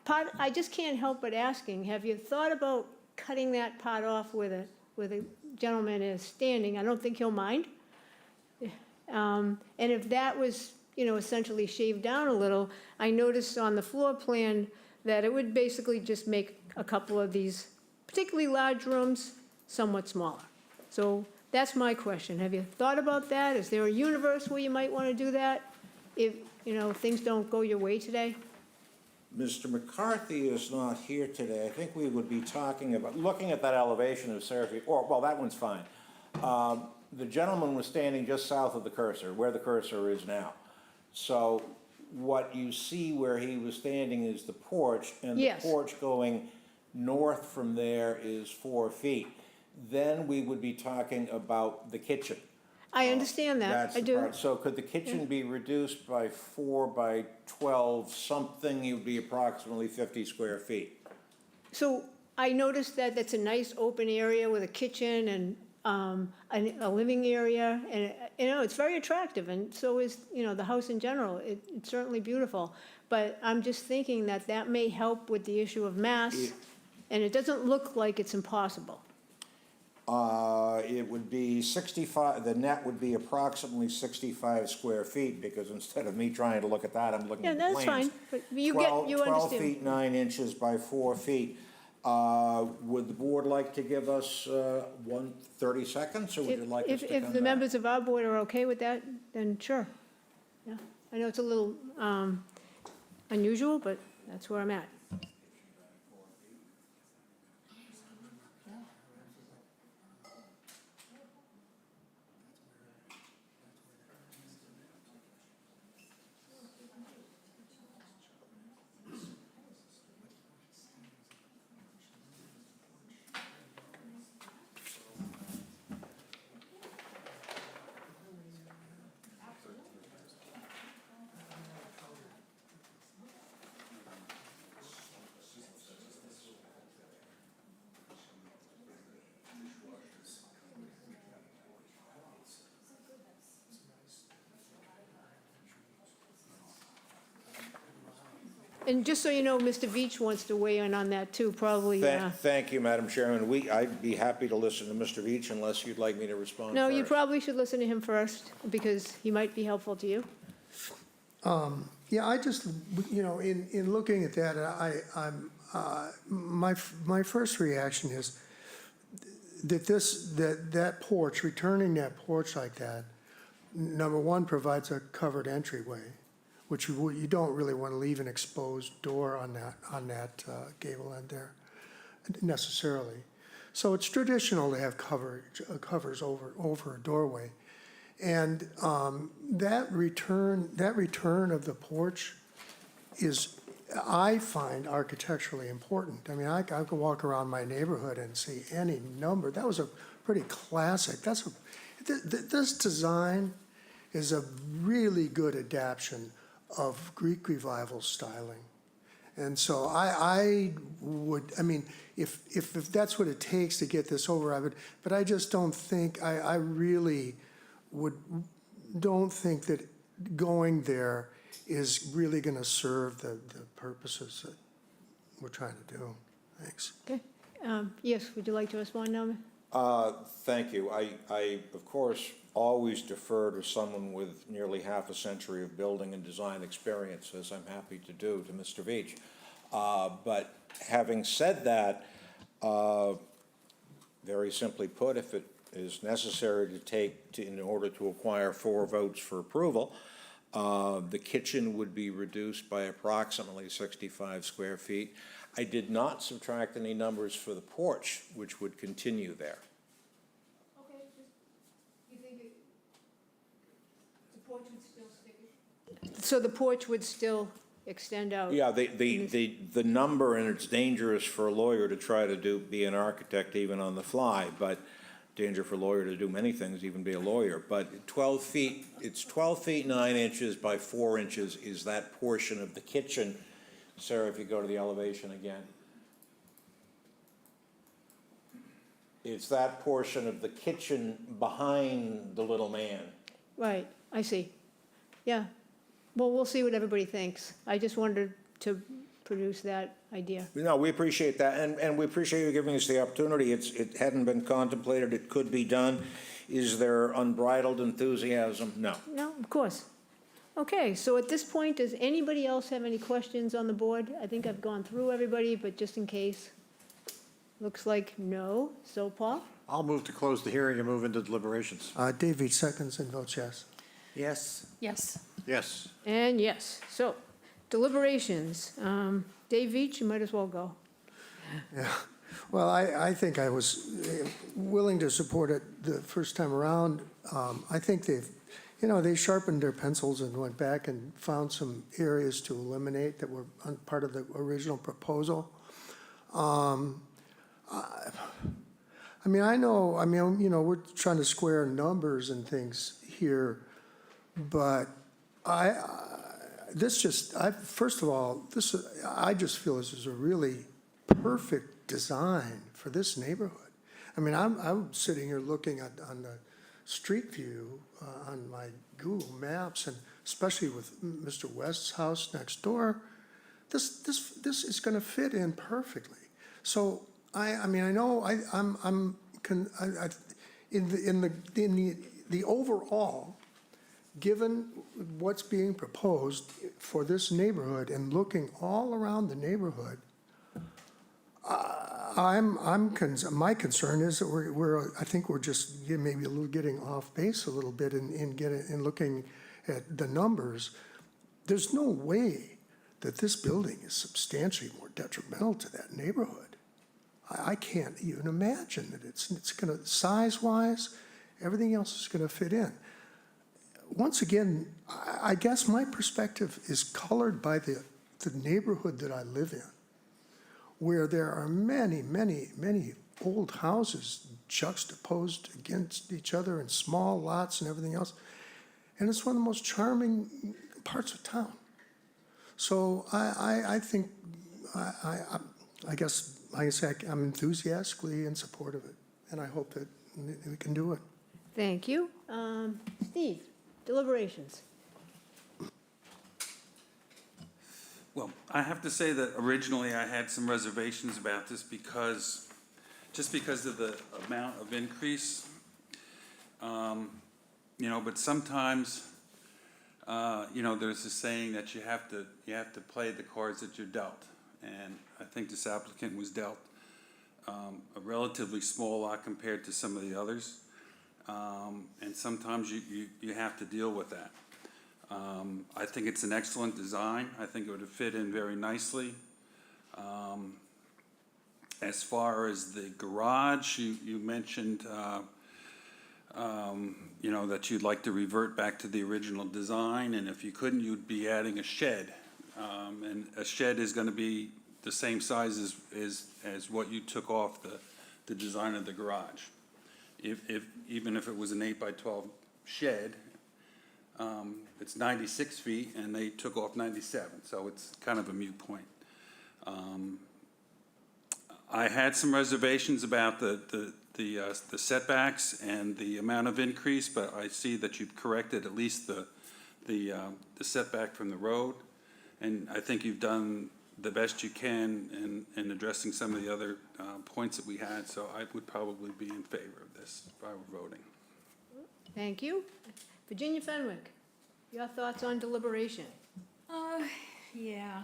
I just can't help but asking, have you thought about cutting that part off with where the gentleman is standing. I don't think he'll mind. And if that was, essentially shaved down a little, I noticed on the floor plan that it would basically just make a couple of these particularly large rooms somewhat smaller. So that's my question. Have you thought about that? Is there a universe where you might want to do that if, things don't go your way today? Mr. McCarthy is not here today. I think we would be talking about, looking at that elevation of Sarah, well, that one's fine. The gentleman was standing just south of the cursor, where the cursor is now. So what you see where he was standing is the porch, and the Yes. porch going north from there is 4 feet. Then we would be talking about the kitchen. I understand that, That's I the do. part. So could the kitchen be reduced by 4 by 12 something? It would be approximately 50 square feet. So I noticed that that's a nice open area with a kitchen and a living area, and, it's very attractive, and so is, the house in general. It's certainly beautiful. But I'm just thinking that that may help with the issue of mass, and it doesn't look like it's impossible. It would be 65, the net would be approximately 65 square feet, because instead of me trying to look at that, I'm looking Yeah, at the that's plans. fine, but you 12 understand. feet 9 inches by 4 feet. Would the board like to give us 30 seconds, or would you like us to come If the back? members of our board are okay with that, then sure. Yeah, I know it's a little unusual, but that's where I'm at. And just so you know, Mr. Veach wants to weigh in on that too, probably. Thank you, Madam Chairman. I'd be happy to listen to Mr. Veach unless you'd like me to respond No, you first. probably should listen to him first, because he might be helpful to you. Yeah, I just, in looking at that, my first reaction is that that porch, returning that porch like that, number one, provides a covered entryway, which you don't really want to leave an exposed door on that gable end there necessarily. So it's traditional to have covers over a doorway. And that return of the porch is, I find, architecturally important. I mean, I can walk around my neighborhood and see any number. That was a pretty classic. This design is a really good adaptation of Greek Revival styling. And so I mean, if that's what it takes to get this over, I would, but I just don't think, I really don't think that going there is really going to serve the purposes that we're trying to do. Thanks. Okay. Yes, would you like to respond now? Thank you. I, of course, always defer to someone with nearly half a century of building and design experience, as I'm happy to do to Mr. Veach. But having said that, very simply put, if it is necessary in order to acquire 4 votes for approval, the kitchen would be reduced by approximately 65 square feet. I did not subtract any numbers for the porch, which would continue there. Okay, you think the porch would still stick? So the porch would still extend out? Yeah, the number, and it's dangerous for a lawyer to try to be an architect even on the fly, but danger for a lawyer to do many things, even be a lawyer. But 12 feet, it's 12 feet 9 inches by 4 inches is that portion of the kitchen. Sarah, if you go to the elevation again. It's that portion of the kitchen behind the little man. Right, I see. Yeah. Well, we'll see what everybody thinks. I just wanted to produce that idea. No, we appreciate that, and we appreciate you giving us the opportunity. It hadn't been contemplated, it could be done. Is there unbridled enthusiasm? No. No, of course. Okay, so at this point, does anybody else have any questions on the board? I think I've gone through everybody, but just in case. Looks like no. So Paul? I'll move to close the hearing and move into deliberations. Dave Veach seconds and votes yes. Yes. Yes. Yes. And yes. So deliberations. Dave Veach, you might as well go. Yeah, well, I think I was willing to support it the first time around. I think they sharpened their pencils and went back and found some areas to eliminate that were part of the original proposal. We're trying to square numbers and things here, but first of all, I just feel this is a really perfect design for this neighborhood. I mean, I'm sitting here looking on the street view on my Google Maps, and especially with Mr. West's house next door, this is going to fit in perfectly. So in the overall, given what's being proposed for this neighborhood and looking all around the neighborhood, my concern is that I think we're just maybe getting off base a little bit in looking at the numbers. There's no way that this building is substantially more detrimental to that neighborhood. I can't even imagine that it's going to, size-wise, everything else is going to fit in. Once again, I guess my perspective is colored by the neighborhood that I live in, where there are many, many, many old houses juxtaposed against each other in small lots and everything else. And it's one of the most charming parts of town. So I think, I guess, like I said, I'm enthusiastically in support of it, and I hope that we can do it. Thank you. Steve, deliberations. Well, I have to say that originally I had some reservations about this because of the amount of increase. But sometimes, there's a saying that you have to play the cards that you're dealt. And I think this applicant was dealt a relatively small lot compared to some of the others. And sometimes you have to deal with that. I think it's an excellent design. I think it would have fit in very nicely. As far as the garage, you mentioned, that you'd like to revert back to the original design, and if you couldn't, you'd be adding a shed. And a shed is going to be the same size as what you took off the design of the garage. Even if it was an 8 by 12 shed, it's 96 feet, and they took off 97, so it's kind of a moot point. I had some reservations about the setbacks and the amount of increase, but I see that you've corrected at least the setback from the road, and I think you've done the best you can in addressing some of the other points that we had, so I would probably be in favor of this if I were voting. Thank you. Virginia Fenwick, your thoughts on deliberation? Yeah,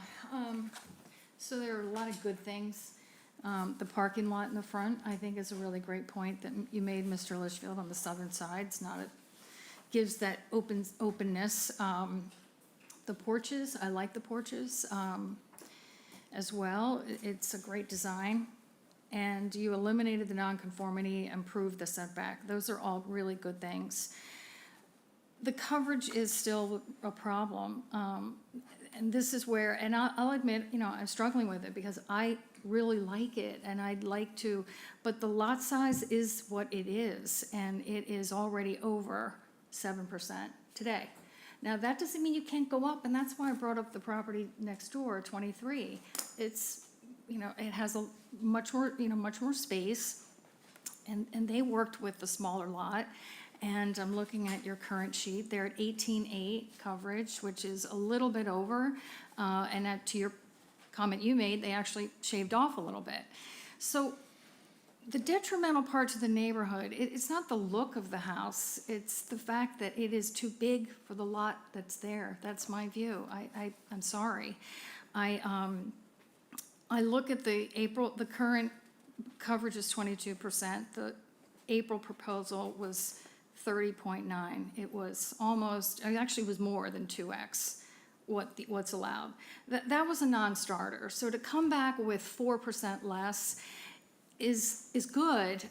so there are a lot of good things. The parking lot in the front, I think, is a really great point that you made, Mr. Litchfield, on the southern side. It's not gives that openness. The porches, I like the porches as well. It's a great design. And you eliminated the nonconformity, improved the setback. Those are all really good things. The coverage is still a problem. And this is where, and I'll admit, I'm struggling with it because I really like it and I'd like to, but the lot size is what it is, and it is already over 7% today. Now, that doesn't mean you can't go up, and that's why I brought up the property next door, 23. It's, it has a much more space, and they worked with the smaller lot. And I'm looking at your current sheet. They're at 18.8 coverage, which is a little bit over. And to your comment you made, they actually shaved off a little bit. So the detrimental part to the neighborhood, it's not the look of the house, it's the fact that it is too big for the lot that's there. That's my view. I'm sorry. I look at the current coverage is 22%. The April proposal was 30.9. It was almost, it actually was more than 2x what's allowed. That was a non-starter. So to come back with 4% less is good,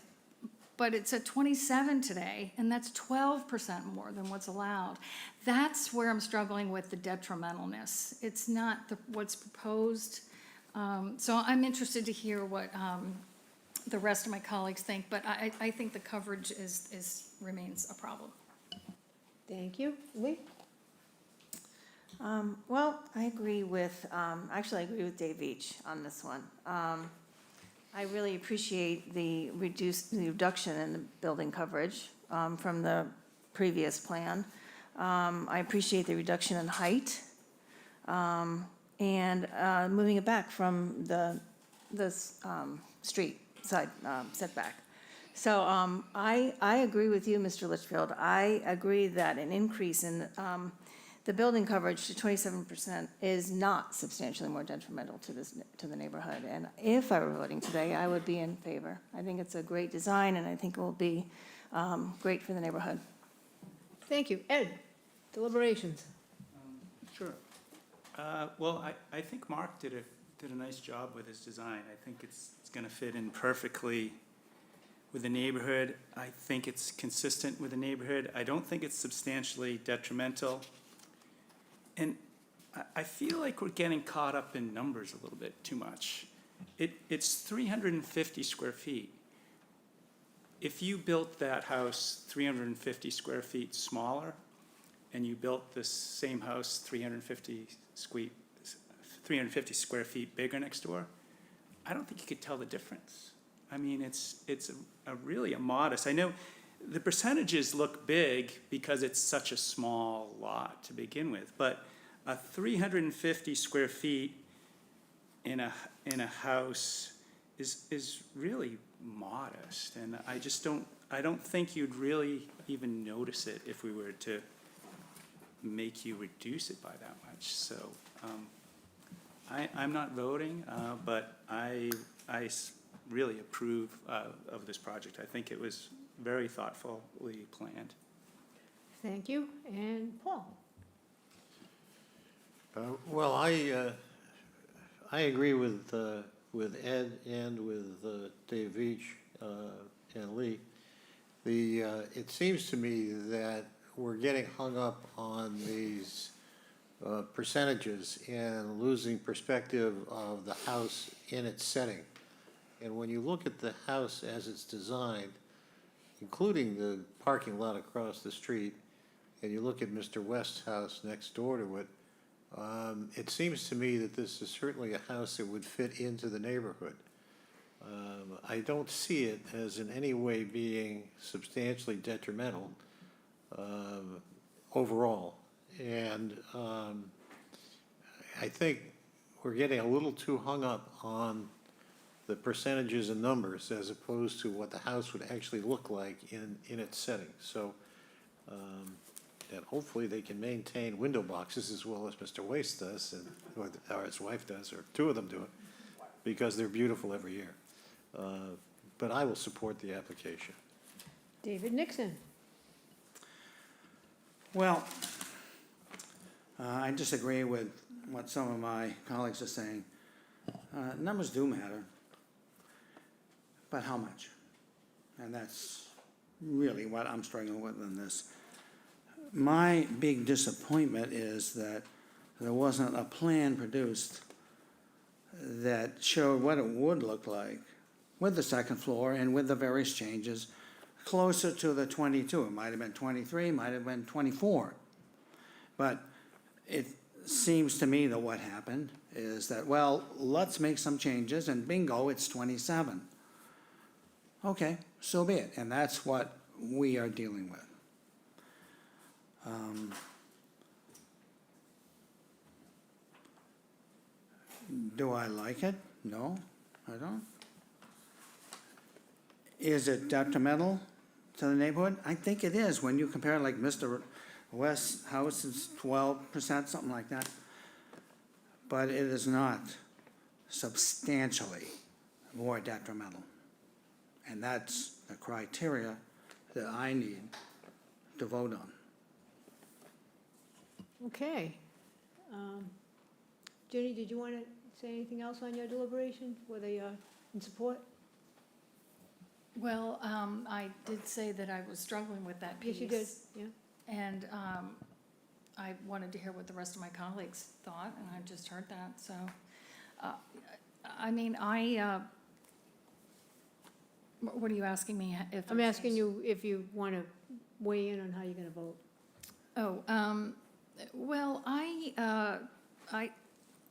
but it's at 27 today, and that's 12% more than what's allowed. That's where I'm struggling with the detrimentalness. It's not what's proposed. So I'm interested to hear what the rest of my colleagues think, but I think the coverage remains a problem. Thank you. Lee? Well, I agree with, actually, I agree with Dave Veach on this one. I really appreciate the reduction in the building coverage from the previous plan. I appreciate the reduction in height and moving it back from the street side setback. So I agree with you, Mr. Litchfield. I agree that an increase in the building coverage to 27% is not substantially more detrimental to the neighborhood. And if I were voting today, I would be in favor. I think it's a great design, and I think it will be great for the neighborhood. Thank you. Ed, deliberations. Sure. Well, I think Mark did a nice job with his design. I think it's going to fit in perfectly with the neighborhood. I think it's consistent with the neighborhood. I don't think it's substantially detrimental. And I feel like we're getting caught up in numbers a little bit too much. It's 350 square feet. If you built that house 350 square feet smaller, and you built this same house 350 square feet bigger next door, I don't think you could tell the difference. I mean, it's really a modest. I know the percentages look big because it's such a small lot to begin with, but a 350 square feet in a house is really modest, and I don't think you'd really even notice it if we were to make you reduce it by that much. So I'm not voting, but I really approve of this project. I think it was very thoughtfully planned. Thank you. And Paul? Well, I agree with Ed and with Dave Veach and Lee. It seems to me that we're getting hung up on these percentages and losing perspective of the house in its setting. And when you look at the house as it's designed, including the parking lot across the street, and you look at Mr. West's house next door to it, it seems to me that this is certainly a house that would fit into the neighborhood. I don't see it as in any way being substantially detrimental overall. And I think we're getting a little too hung up on the percentages and numbers as opposed to what the house would actually look like in its setting. So, and hopefully they can maintain window boxes as well as Mr. Waste does, or his wife does, or two of them do it, because they're beautiful every year. But I will support the application. David Nixon? Well, I disagree with what some of my colleagues are saying. Numbers do matter, but how much? And that's really what I'm struggling with in this. My big disappointment is that there wasn't a plan produced that showed what it would look like with the second floor and with the various changes closer to the 22. It might have been 23, might have been 24. But it seems to me that what happened is that, well, let's make some changes, and bingo, it's 27. Okay, so be it, and that's what we are dealing with. Do I like it? No, I don't. Is it detrimental to the neighborhood? I think it is, when you compare like Mr. West's house is 12%, something like that. But it is not substantially more detrimental. And that's the criteria that I need to vote on. Okay. Jenny, did you want to say anything else on your deliberation, whether you're in support? Well, I did say that I was struggling with that piece. Yes, you did, yeah. And I wanted to hear what the rest of my colleagues thought, and I just heard that, so. I mean, what are you asking me? If I'm asking you if you want to weigh in on how you're going to vote. Oh, well,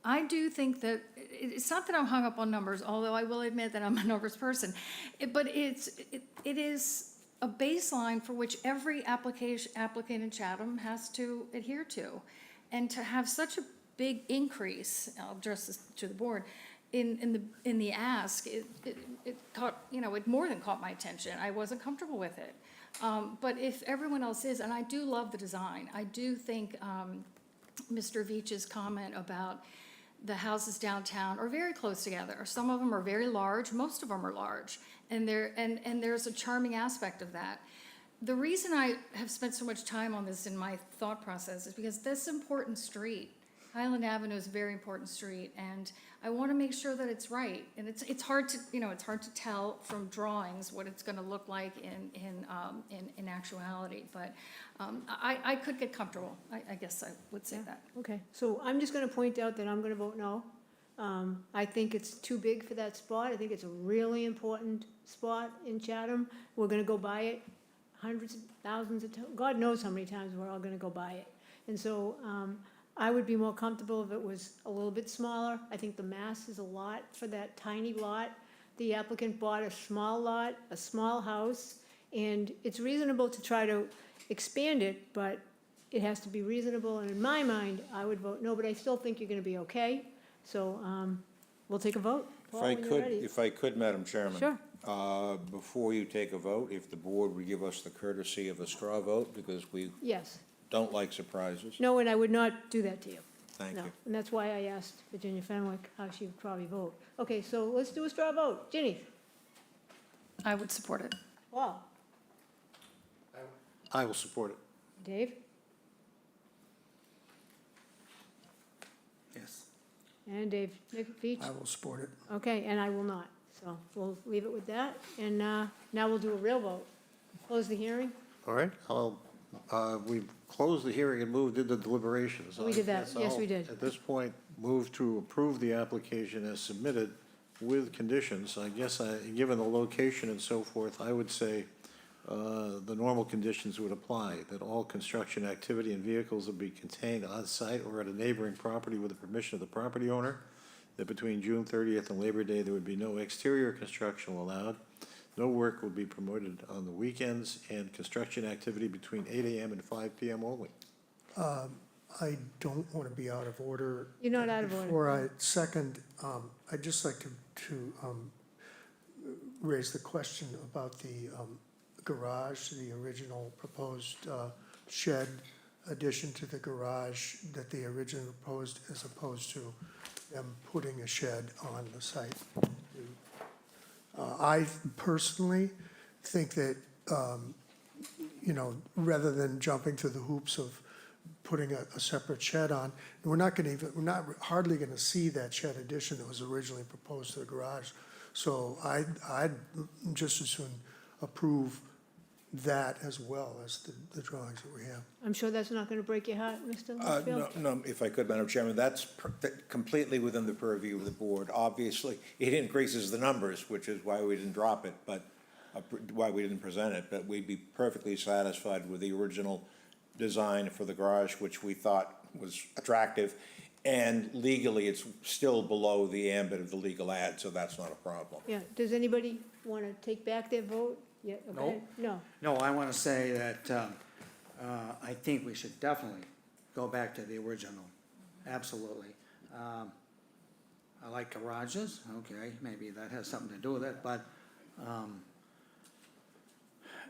I do think that, it's not that I'm hung up on numbers, although I will admit that I'm a numbers person. But it is a baseline for which every applicant in Chatham has to adhere to. And to have such a big increase, I'll address this to the board, in the ask, it caught, it more than caught my attention. I wasn't comfortable with it. But if everyone else is, and I do love the design, I do think Mr. Veach's comment about the houses downtown are very close together. Some of them are very large, most of them are large, and there's a charming aspect of that. The reason I have spent so much time on this in my thought process is because this important street, Highland Avenue, is a very important street, and I want to make sure that it's right. And it's hard to, it's hard to tell from drawings what it's going to look like in actuality. But I could get comfortable. I guess I would say that. Okay, so I'm just going to point out that I'm going to vote no. I think it's too big for that spot. I think it's a really important spot in Chatham. We're going to go by it hundreds of thousands of times. God knows how many times we're all going to go by it. And so I would be more comfortable if it was a little bit smaller. I think the mass is a lot for that tiny lot. The applicant bought a small lot, a small house, and it's reasonable to try to expand it, but it has to be reasonable, and in my mind, I would vote no, but I still think you're gonna be okay. So, we'll take a vote. Paul, when you're ready. If I could, Madam Chairman. Sure. Before you take a vote, if the board would give us the courtesy of a straw vote, because we Yes. don't like surprises. No, and I would not do that to you. Thank No, you. and that's why I asked Virginia Fenwick how she would probably vote. Okay, so let's do a straw vote. Ginny? I would support it. Paul? I will support it. Dave? Yes. And Dave Veach? I will support it. Okay, and I will not. So we'll leave it with that. And now we'll do a real vote. Close the hearing? All right, we've closed the hearing and moved into deliberations. We did that. I guess Yes, we I'll, did. At this point, move to approve the application as submitted with conditions. I guess, given the location and so forth, I would say the normal conditions would apply, that all construction activity and vehicles would be contained on site or at a neighboring property with the permission of the property owner, that between June 30th and Labor Day, there would be no exterior construction allowed. No work will be promoted on the weekends, and construction activity between 8 a.m. and 5 p.m. only. I don't want to be out of order. You're not out of order. Before I second, I'd just like to raise the question about the garage, the original proposed shed addition to the garage that they originally proposed, as opposed to them putting a shed on the site. I personally think that, rather than jumping through the hoops of putting a separate shed on, we're not hardly gonna see that shed addition that was originally proposed to the garage. So I'd just as soon approve that as well as the drawings that we have. I'm sure that's not going to break your heart, Mr. Litchfield? No, if I could, Madam Chairman, that's completely within the purview of the board. Obviously, it increases the numbers, which is why we didn't drop it, but why we didn't present it. But we'd be perfectly satisfied with the original design for the garage, which we thought was attractive. And legally, it's still below the ambit of the legal ad, so that's not a problem. Yeah, does anybody want to take back their vote? Yeah, okay. No. No, I want to say that I think we should definitely go back to the original, absolutely. I like garages, okay, maybe that has something to do with it, but,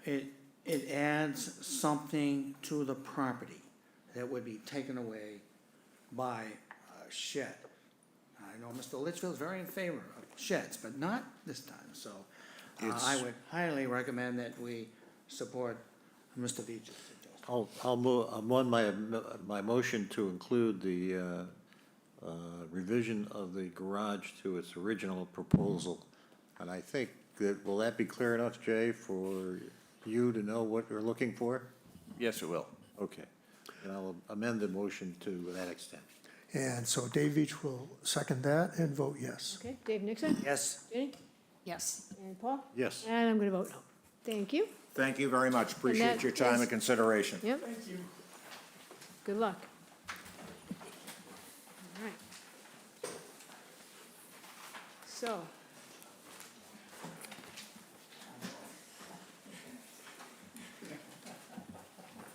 it adds something to the property that would be taken away by a shed. I know Mr. Litchfield's very in favor of sheds, but not this time, so I would highly recommend that we support Mr. Beach's suggestion. I'll move, amend my motion to include the revision of the garage to its original proposal. And I think that, will that be clear enough, Jay, for you to know what you're looking for? Yes, it will. Okay. And I'll amend the motion to that extent. And so Dave Veach will second that and vote yes. Okay, Dave Nixon? Yes. Jenny? Yes. And Paul? Yes. And I'm going to vote no. Thank you. Thank you very much. Appreciate your time and consideration. Yep. Thank you. Good luck. All right. So.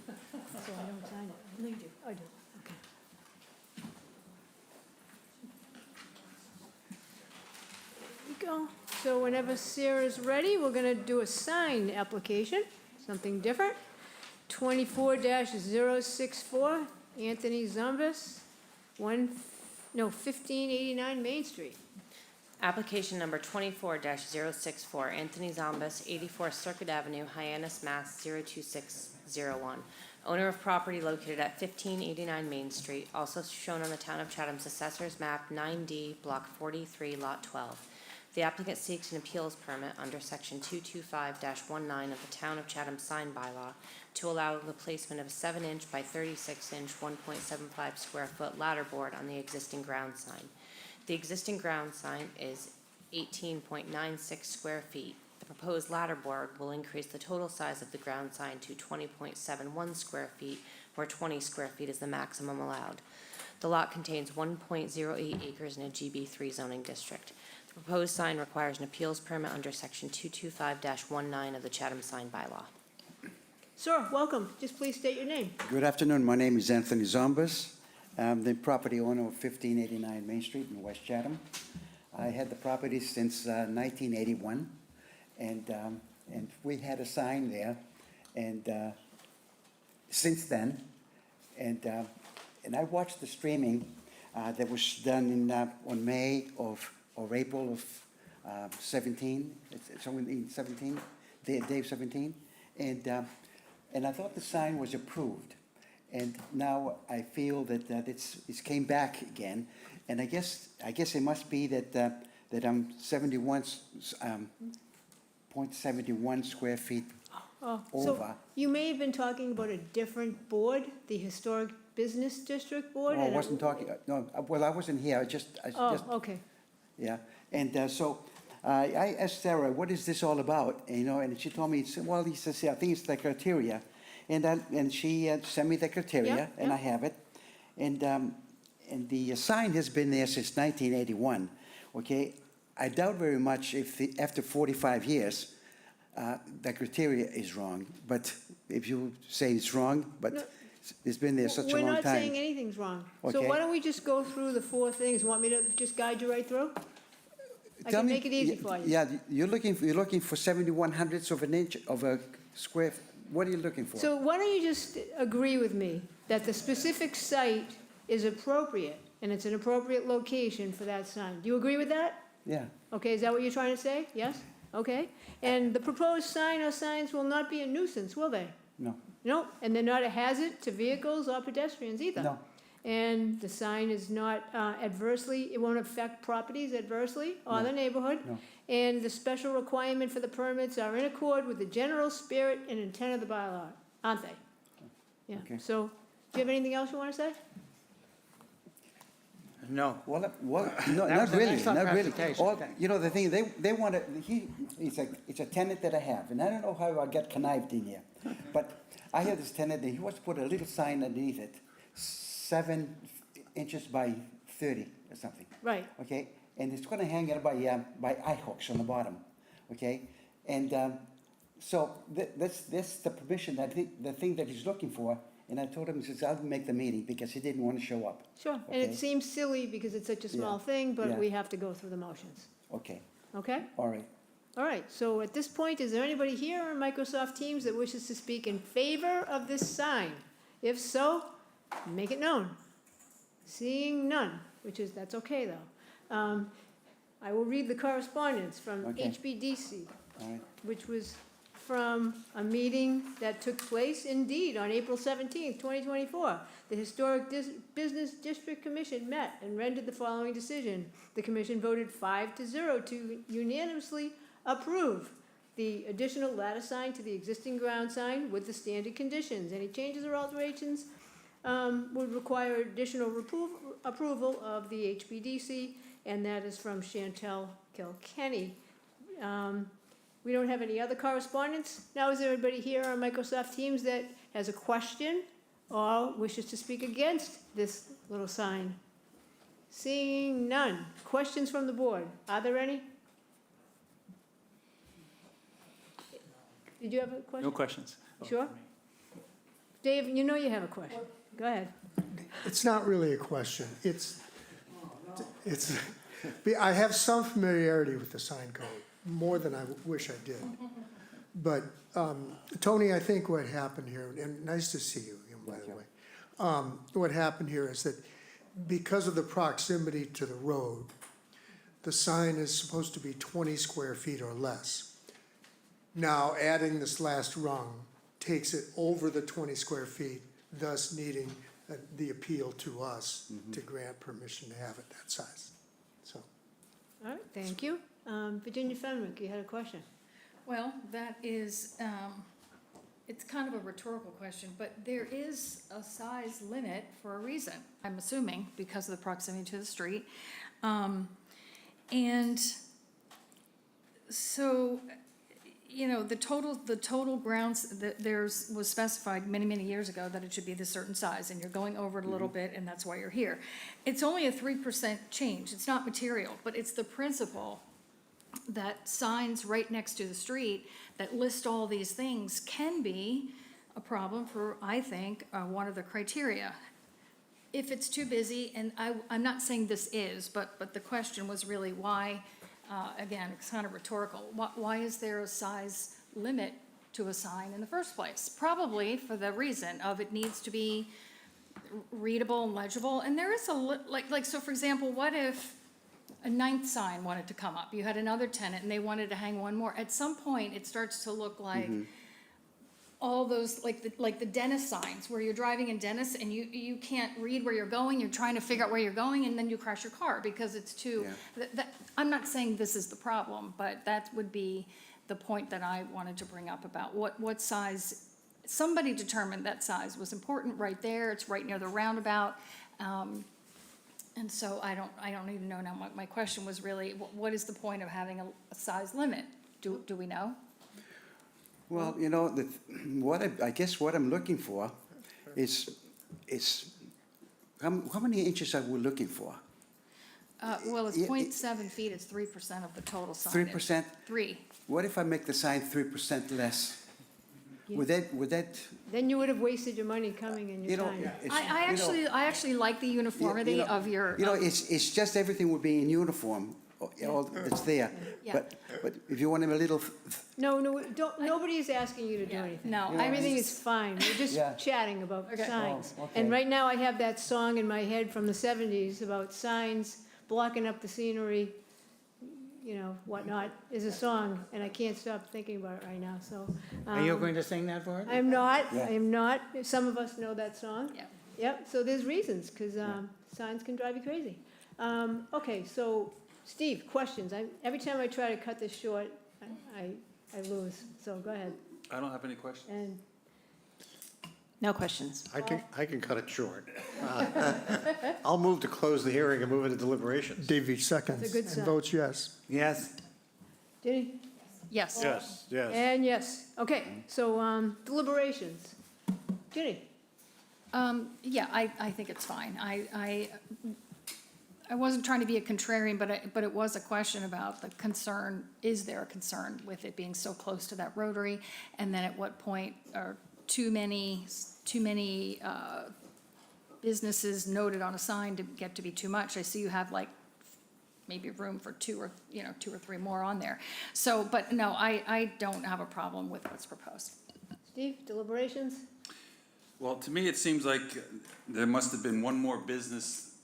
So I don't sign it. No, you do. I do. Okay. There we go. So whenever Sarah's ready, we're gonna do a sign application, something different. 24-064, Anthony Zombis, 1589 Main Street. Application number 24-064, Anthony Zombas, 84 Circuit Avenue, Hyannis, Mass. 02601. Owner of property located at 1589 Main Street, also shown on the Town of Chatham's Assessor's Map 9D, Block 43, Lot 12. The applicant seeks an appeals permit under Section 225-19 of the Town of Chatham sign bylaw to allow the placement of a 7-inch by 36-inch, 1.75 square foot ladder board on the existing ground sign. The existing ground sign is 18.96 square feet. The proposed ladder board will increase the total size of the ground sign to 20.71 square feet, where 20 square feet is the maximum allowed. The lot contains 1.08 acres in a GB3 zoning district. The proposed sign requires an appeals permit under Section 225-19 of the Chatham sign bylaw. Sir, welcome. Just please state your name. Good afternoon. My name is Anthony Zombas. I'm the property owner of 1589 Main Street in West Chatham. I had the property since 1981, and we had a sign there, and since then, and I watched the streaming that was done in on May or April of 17. It's only 17, day of 17, and I thought the sign was approved. And now I feel that it's came back again, and I guess it must be that I'm 0.71 square feet Oh, over. so you may have been talking about a different board, the Historic Business District Board? Oh, I and it- wasn't talking. No, well, I wasn't here. I just Oh, okay. yeah. And so I asked Sarah, "What is this all about?" And, and she told me, "Well," he says, "I think it's the criteria." And she sent me the criteria, Yeah, and yeah. I have it. And the sign has been there since 1981, okay? I doubt very much if after 45 years, the criteria is wrong. But if you say it's wrong, but No. it's been there such a long We're not saying time. anything's wrong. So Okay. why don't we just go through the 4 things? Want me to just guide you right through? I Tell can me- make it easy for you. Yeah, you're looking for 71 hundredths of an inch of a square, what are you looking for? So why don't you just agree with me that the specific site is appropriate, and it's an appropriate location for that sign? Do you agree with that? Yeah, Okay, is that what you're trying to say? Yes? Okay. And the proposed sign or signs will not be a nuisance, will they? no, No, and they're not a hazard to vehicles or pedestrians either? no, And the sign is not adversely, it won't affect properties adversely or the neighborhood? no. And the special requirement for the permits are in accord with the general spirit and intent of the bylaw, aren't they? Yeah, Okay. so, do you have anything else you want to say? No. Well, no, That not was an really, excellent not really. presentation. All, the thing, they want to, it's a tenant that I have, and I don't know how I got connived in here. But I have this tenant, and he wants to put a little sign underneath it, 7 inches by 30 or something. Right, Okay, and it's gonna hang it by eye hooks on the bottom, okay? And so that's the permission, the thing that he's looking for, And I told him, he says, I'll make the meeting, because he didn't want to show up. Sure, and it Okay. seems silly because it's such a small Yeah, thing, but yeah. we have to go through the motions, Okay, okay? all right. All right, so at this point, is there anybody here on Microsoft Teams that wishes to speak in favor of this sign? If so, make it known. Seeing none, that's okay, though. I will read the correspondence from Okay. HBDC, All right. which was from a meeting that took place indeed on April 17th, 2024. The Historic Business District Commission met and rendered the following decision. The commission voted 5-0 to unanimously approve the additional lattice sign to the existing ground sign with the standard conditions. Any changes or alterations would require additional approval of the HBDC, and that is from Chantel Kilkenny. We don't have any other correspondence. Now, is there anybody here on Microsoft Teams that has a question or wishes to speak against this little sign? Seeing none. Questions from the board? Are there any? Did you have a question? No questions. Sure. Dave, you know you have a question. Go ahead. It's not really a question. I have some familiarity with the sign code, more than I wish I did. But, Tony, I think what happened here, and nice to see you again, by the way. What happened here is that because of the proximity to the road, the sign is supposed to be 20 square feet or less. Now, adding this last rung takes it over the 20 square feet, thus needing the appeal to us to grant permission to have it that size. So, All right, thank you. Virginia Fenwick, you had a question. Well, that is, it's kind of a rhetorical question, but there is a size limit for a reason, I'm assuming, because of the proximity to the street. And so, you know, the total grounds, was specified many, many years ago that it should be this certain size, and you're going over it a little bit, and that's why you're here. It's only a 3% change, it's not material, but it's the principle that signs right next to the street that list all these things can be a problem for, I think, one of the criteria. If it's too busy, and I'm not saying this is, but the question was really why, again, it's kind of rhetorical, why is there a size limit to a sign in the first place? Probably for the reason of it needs to be readable and legible, and there is so for example, what if a 9th sign wanted to come up? You had another tenant and they wanted to hang one more. At some point, it starts to look like all those, like the dentist signs, where you're driving in Dennis and you can't read where you're going, you're trying to figure out where you're going, and then you crash your car because it's too, I'm not saying this is the problem, but that would be the point that I wanted to bring up about what size, somebody determined that size was important right there, it's right near the roundabout. And so I don't even know now, my question was really, what is the point of having a size limit? Do we know? Well, you know, I guess what I'm looking for is how many inches are we looking for? Well, it's Yeah, 0.7 feet, it's 3% of the total signage. 3%? 3. What if I make the sign 3% less? Would that, Then you would have wasted your money coming and you your know, time. it's, I actually like the uniformity of your. You know, it's just everything would be in uniform, all that's there. Yeah. But if you want them a little, No, nobody is asking you to do anything. No, Everything is fine, we're just Yeah. chatting about Okay. signs. Oh, okay. And right now, I have that song in my head from the 70s about signs blocking up the scenery, you know, whatnot, is a song, and I can't stop thinking about it right now, so. Are you going to sing that for us? I am not, Yeah. I am not, some of us know that song. Yeah. Yep, so there's reasons, because signs can drive you crazy. Okay, so, Steve, questions? Every time I try to cut this short, I lose, so go ahead. I don't have any questions. And No questions. I can cut it short. I'll move to close the hearing and move into deliberations. Dave Veach seconds That's a good and sign. votes yes. Yes. Ginny? Yes. Yes, yes. And yes, okay, so deliberations. Ginny? Yeah, I think it's fine. I wasn't trying to be a contrarian, but it was a question about the concern, is there a concern with it being so close to that rotary? And then at what point, or too many businesses noted on a sign to get to be too much. I see you have like maybe room for two or three more on there. So, but no, I don't have a problem with what's proposed. Steve, deliberations? Well, to me, it seems like there must have been one more business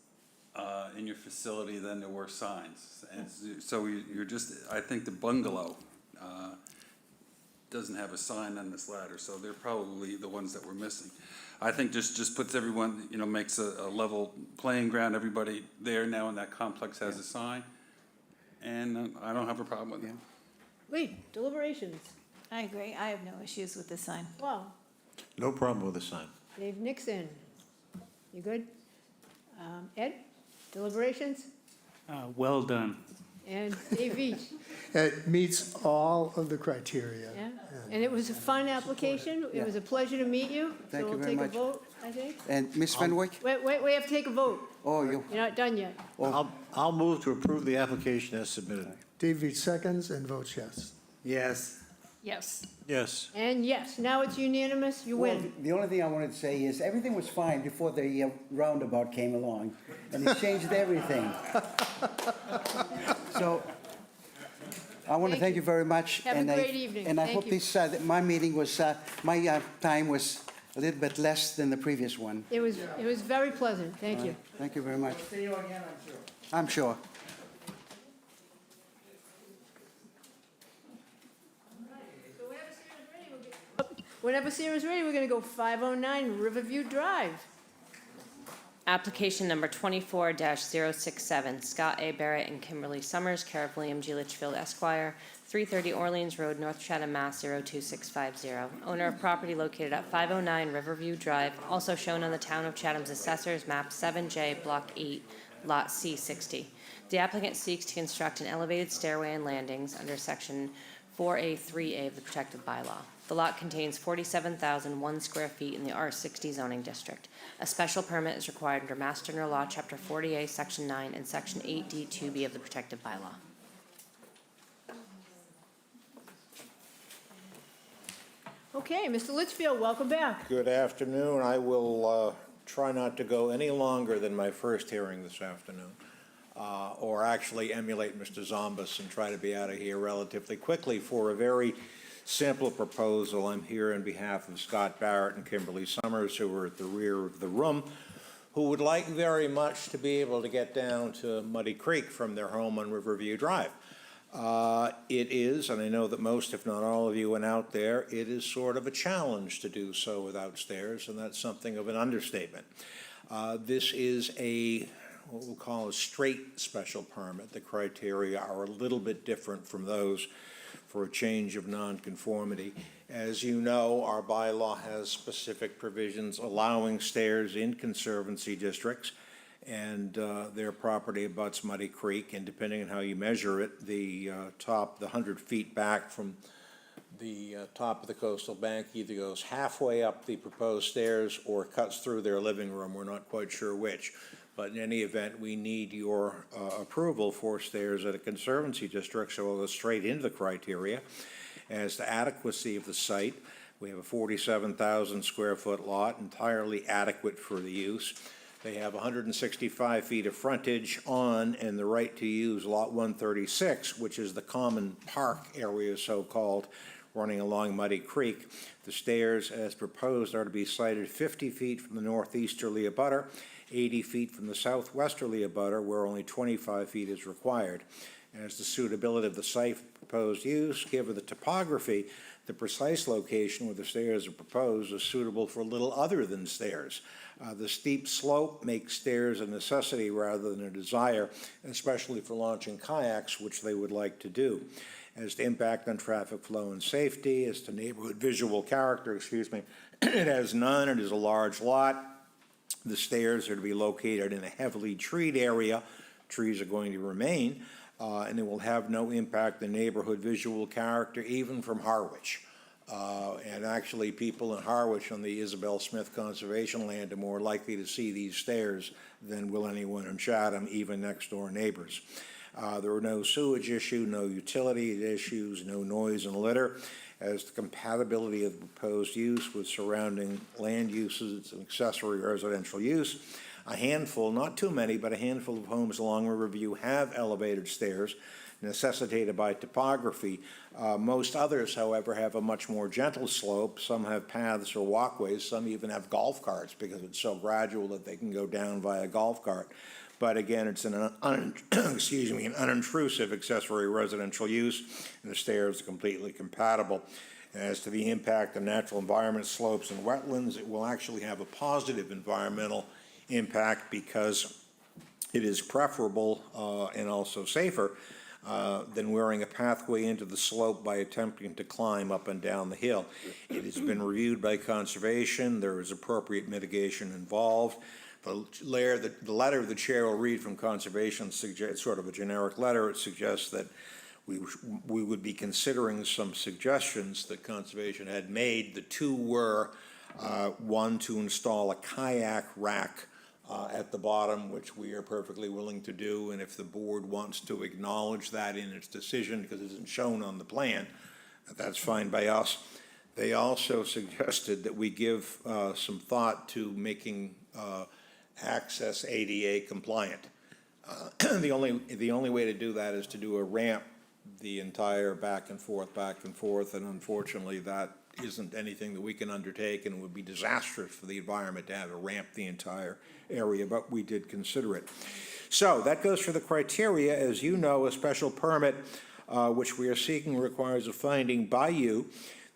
in your facility than there were signs. And so you're just, I think the bungalow doesn't have a sign on this ladder, so they're probably the ones that we're missing. I think just puts everyone, makes a level playing ground. Everybody there now in that complex has a sign, and I don't have a problem with it. Lee, deliberations? I agree. I have no issues with this sign. Wow. No problem with the sign. Dave Nixon, you good? Ed, deliberations? Well done. And Dave Veach, It meets all of the criteria. yeah? And it was a fun application. It was a pleasure to meet you. Thank you So very we'll much. take a vote, I think. And Ms. Fenwick? Wait, we have to take a vote. Oh, you, You're not done yet. I'll move to approve the application as submitted. Dave Veach seconds and votes yes. Yes. Yes. Yes. And yes, now it's unanimous, you well, win. the only thing I wanted to say is everything was fine before the roundabout came along, and it changed everything. So, I want to Thank thank you. you very much. Have a and great evening. And I Thank hope you. this, that my meeting was, my time was a little bit less than the previous one. It was very pleasant, thank you. Thank you very much. See you again, I'm sure. I'm sure. Whenever Sarah's ready, we're gonna go 509 Riverview Drive. Application number 24-067, Scott A. Barrett and Kimberly Summers, care of William G. Litchfield Esquire, 330 Orleans Road, North Chatham, Mass. 02650. Owner of property located at 509 Riverview Drive, also shown on the Town of Chatham's Assessors Map 7J, Block 8, Lot C60. The applicant seeks to construct an elevated stairway and landings under Section 4A3A of the protected bylaw. The lot contains 47,001 square feet in the R60 zoning district. A special permit is required under Mass General Law, Chapter 40A, Section 9, and Section 8D2B of the protected bylaw. Okay, Mr. Litchfield, welcome back. Good afternoon. I will try not to go any longer than my first hearing this afternoon, or actually emulate Mr. Zombas and try to be out of here relatively quickly for a very simple proposal. I'm here on behalf of Scott Barrett and Kimberly Summers, who are at the rear of the room, who would like very much to be able to get down to Muddy Creek from their home on Riverview Drive. It is, and I know that most, if not all of you went out there, it is sort of a challenge to do so without stairs, and that's something of an understatement. This is what we'll call a straight special permit. The criteria are a little bit different from those for a change of nonconformity. As you know, our bylaw has specific provisions allowing stairs in conservancy districts, and their property abuts Muddy Creek, and depending on how you measure it, the 100 feet back from the top of the coastal bank either goes halfway up the proposed stairs or cuts through their living room. We're not quite sure which. But in any event, we need your approval for stairs at a conservancy district, so we'll go straight into the criteria. As to adequacy of the site, we have a 47,000 square foot lot, entirely adequate for the use. They have 165 feet of frontage on and the right to use lot 136, which is the common park area, so-called, running along Muddy Creek. The stairs, as proposed, are to be sited 50 feet from the northeasterly abutter, 80 feet from the southwesterly abutter, where only 25 feet is required. As the suitability of the site for proposed use, given the topography, the precise location where the stairs are proposed is suitable for little other than stairs. The steep slope makes stairs a necessity rather than a desire, especially for launching kayaks, which they would like to do. As to impact on traffic flow and safety, as to neighborhood visual character, it has none. It is a large lot. The stairs are to be located in a heavily treed area. Trees are going to remain, and it will have no impact on neighborhood visual character, even from Harwich. And actually, people in Harwich on the Isabel Smith Conservation Land are more likely to see these stairs than will anyone in Chatham, even next door neighbors. There were no sewage issue, no utility issues, no noise and litter. As the compatibility of the proposed use with surrounding land uses and accessory residential use, a handful, not too many, but a handful of homes along Riverview have elevated stairs necessitated by topography. Most others, however, have a much more gentle slope. Some have paths or walkways. Some even have golf carts because it's so gradual that they can go down via golf cart. But again, it's an excuse me, an unintrusive accessory residential use, and the stairs are completely compatible. As to the impact on natural environment, slopes, and wetlands, it will actually have a positive environmental impact because it is preferable and also safer than wearing a pathway into the slope by attempting to climb up and down the hill. It has been reviewed by conservation. There is appropriate mitigation involved. The letter the chair will read from conservation suggests, sort of a generic letter. It suggests that we would be considering some suggestions that conservation had made. The two were, one, to install a kayak rack at the bottom, which we are perfectly willing to do, and if the board wants to acknowledge that in its decision, because it isn't shown on the plan, that's fine by us. They also suggested that we give some thought to making access ADA compliant. The only way to do that is to do a ramp the entire back and forth, and unfortunately that isn't anything that we can undertake, and it would be disastrous for the environment to have a ramp the entire area, but we did consider it. So that goes for the criteria. As you know, a special permit, which we are seeking, requires a finding by you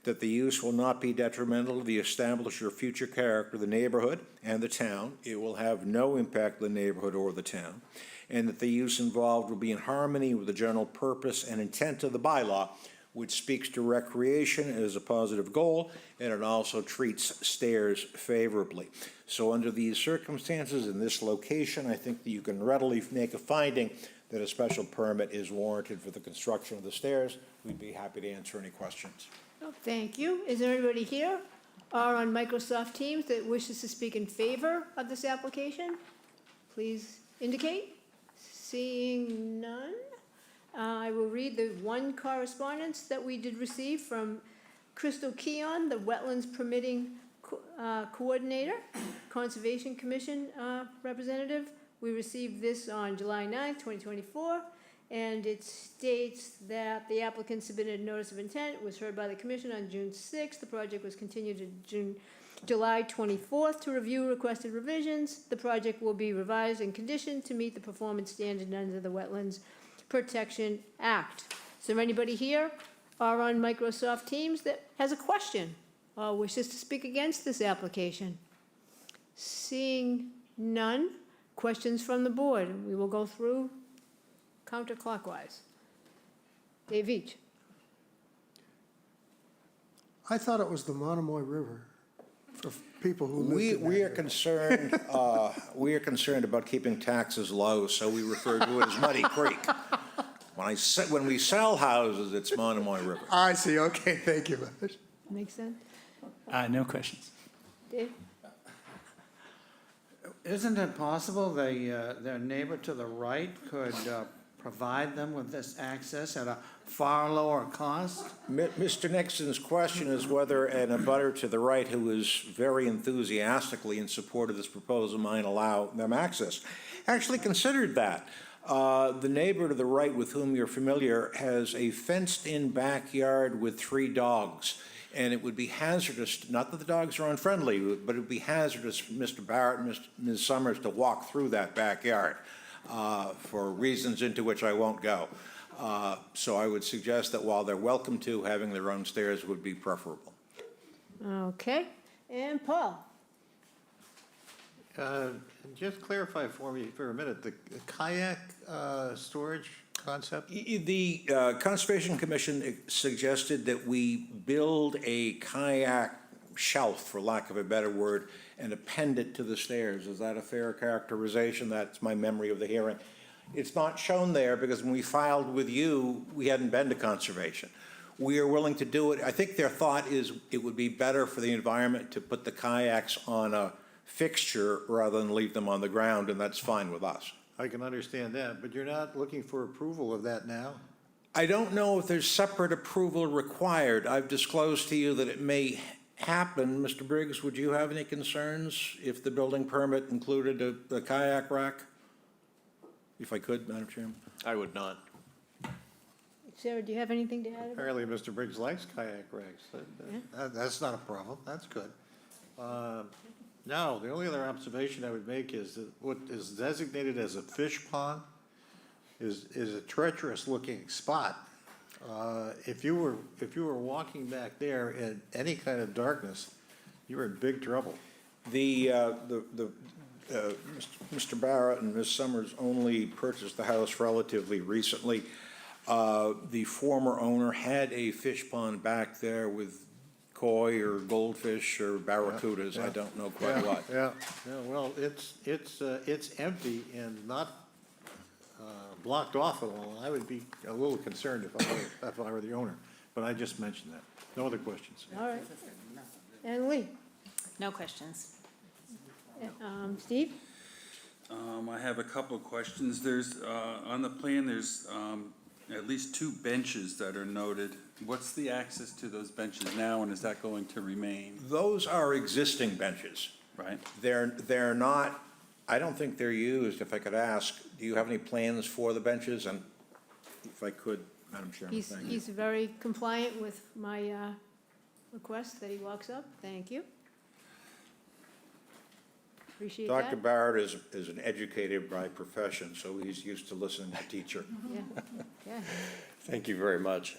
that the use will not be detrimental to the established or future character of the neighborhood and the town. It will have no impact on the neighborhood or the town, and that the use involved will be in harmony with the general purpose and intent of the bylaw, which speaks to recreation as a positive goal, and it also treats stairs favorably. So under these circumstances, in this location, I think that you can readily make a finding that a special permit is warranted for the construction of the stairs. We'd be happy to answer any questions. Oh, thank you. Is there anybody here or on Microsoft Teams that wishes to speak in favor of this application? Please indicate. Seeing none, I will read the one correspondence that we did receive from Crystal Keon, the Wetlands Permitting Coordinator, Conservation Commission representative. We received this on July 9th, 2024. And it states that the applicant submitted a notice of intent, was heard by the commission on June 6th. The project was continued to July 24th to review requested revisions. The project will be revised and conditioned to meet the performance standard under the Wetlands Protection Act. Is there anybody here or on Microsoft Teams that has a question or wishes to speak against this application? Seeing none, questions from the board. We will go through counterclockwise. Dave Veach. I thought it was the Monomoy River for people who live in that We are area. concerned, we are concerned about keeping taxes low, so we refer to it as Muddy Creek. When we sell houses, it's Monomoy River. I see, okay, thank you. Makes sense? No questions. Dave? Isn't it possible their neighbor to the right could provide them with this access at a far lower cost? Mr. Nixon's question is whether an abutter to the right who is very enthusiastically in support of this proposal might allow them access. Actually considered that. The neighbor to the right with whom you're familiar has a fenced-in backyard with 3 dogs. And it would be hazardous, not that the dogs are unfriendly, but it would be hazardous for Mr. Barrett and Ms. Summers to walk through that backyard for reasons into which I won't go. So I would suggest that while they're welcome to, having their own stairs would be preferable. Okay. And Paul? Just clarify for me for a minute, the kayak storage concept? The Conservation Commission suggested that we build a kayak shelf, for lack of a better word, and append it to the stairs. Is that a fair characterization? That's my memory of the hearing. It's not shown there because when we filed with you, we hadn't been to Conservation. We are willing to do it. I think their thought is it would be better for the environment to put the kayaks on a fixture rather than leave them on the ground, and that's fine with us. I can understand that, but you're not looking for approval of that now? I don't know if there's separate approval required. I've disclosed to you that it may happen. Mr. Briggs, would you have any concerns if the building permit included a kayak rack? If I could, Madam Chairman. I would not. Sarah, do you have anything to add? Apparently, Mr. Briggs likes kayak racks. That's not a problem, that's good. Now, the only other observation I would make is that what is designated as a fish pond is a treacherous-looking spot. If you were walking back there in any kind of darkness, you were in big trouble. Mr. Barrett and Ms. Summers only purchased the house relatively recently. The former owner had a fish pond back there with koi or goldfish or barracudas, I don't know quite what. Yeah, well, it's empty and not blocked off at all. I would be a little concerned if I were the owner, but I just mentioned that. No other questions. All right. And Lee? No questions. Steve? I have a couple of questions. There's, on the plan, there's at least 2 benches that are noted. What's the access to those benches now, and is that going to remain? Those are existing benches. Right? They're not, I don't think they're used. If I could ask, do you have any plans for the benches? And if I could, Madam Chairman, thank you. He's very compliant with my request that he walks up. Thank you. Appreciate that. Dr. Barrett is an educator by profession, so he's used to listening to teacher. Yeah, yeah. Thank you very much.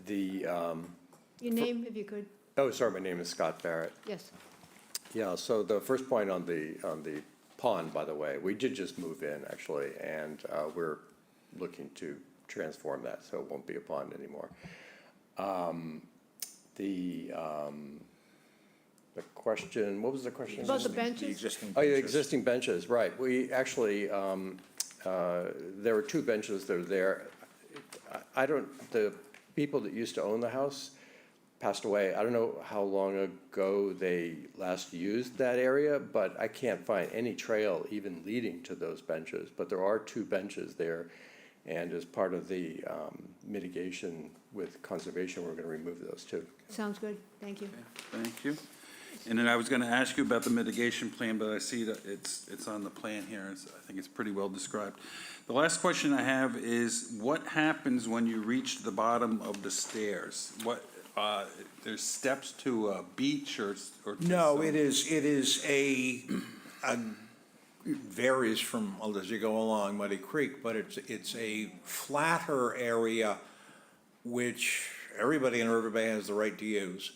Your name, if you could. Oh, sorry, my name is Scott Barrett. Yes. Yeah, so the first point on the pond, by the way, we did just move in, actually, and we're looking to transform that, so it won't be a pond anymore. The question, what was the question? About the The benches? existing Oh, yeah, benches. existing benches, right. We actually, there were 2 benches that are there. The people that used to own the house passed away. I don't know how long ago they last used that area, but I can't find any trail even leading to those benches. But there are 2 benches there, and as part of the mitigation with conservation, we're going to remove those too. Sounds good. Thank you. Thank you. And then I was gonna ask you about the mitigation plan, but I see that it's on the plan here. I think it's pretty well described. The last question I have is, what happens when you reach the bottom of the stairs? There's steps to a beach or? No, it is it varies from, as you go along Muddy Creek, but it's a flatter area which everybody in River Bay has the right to use.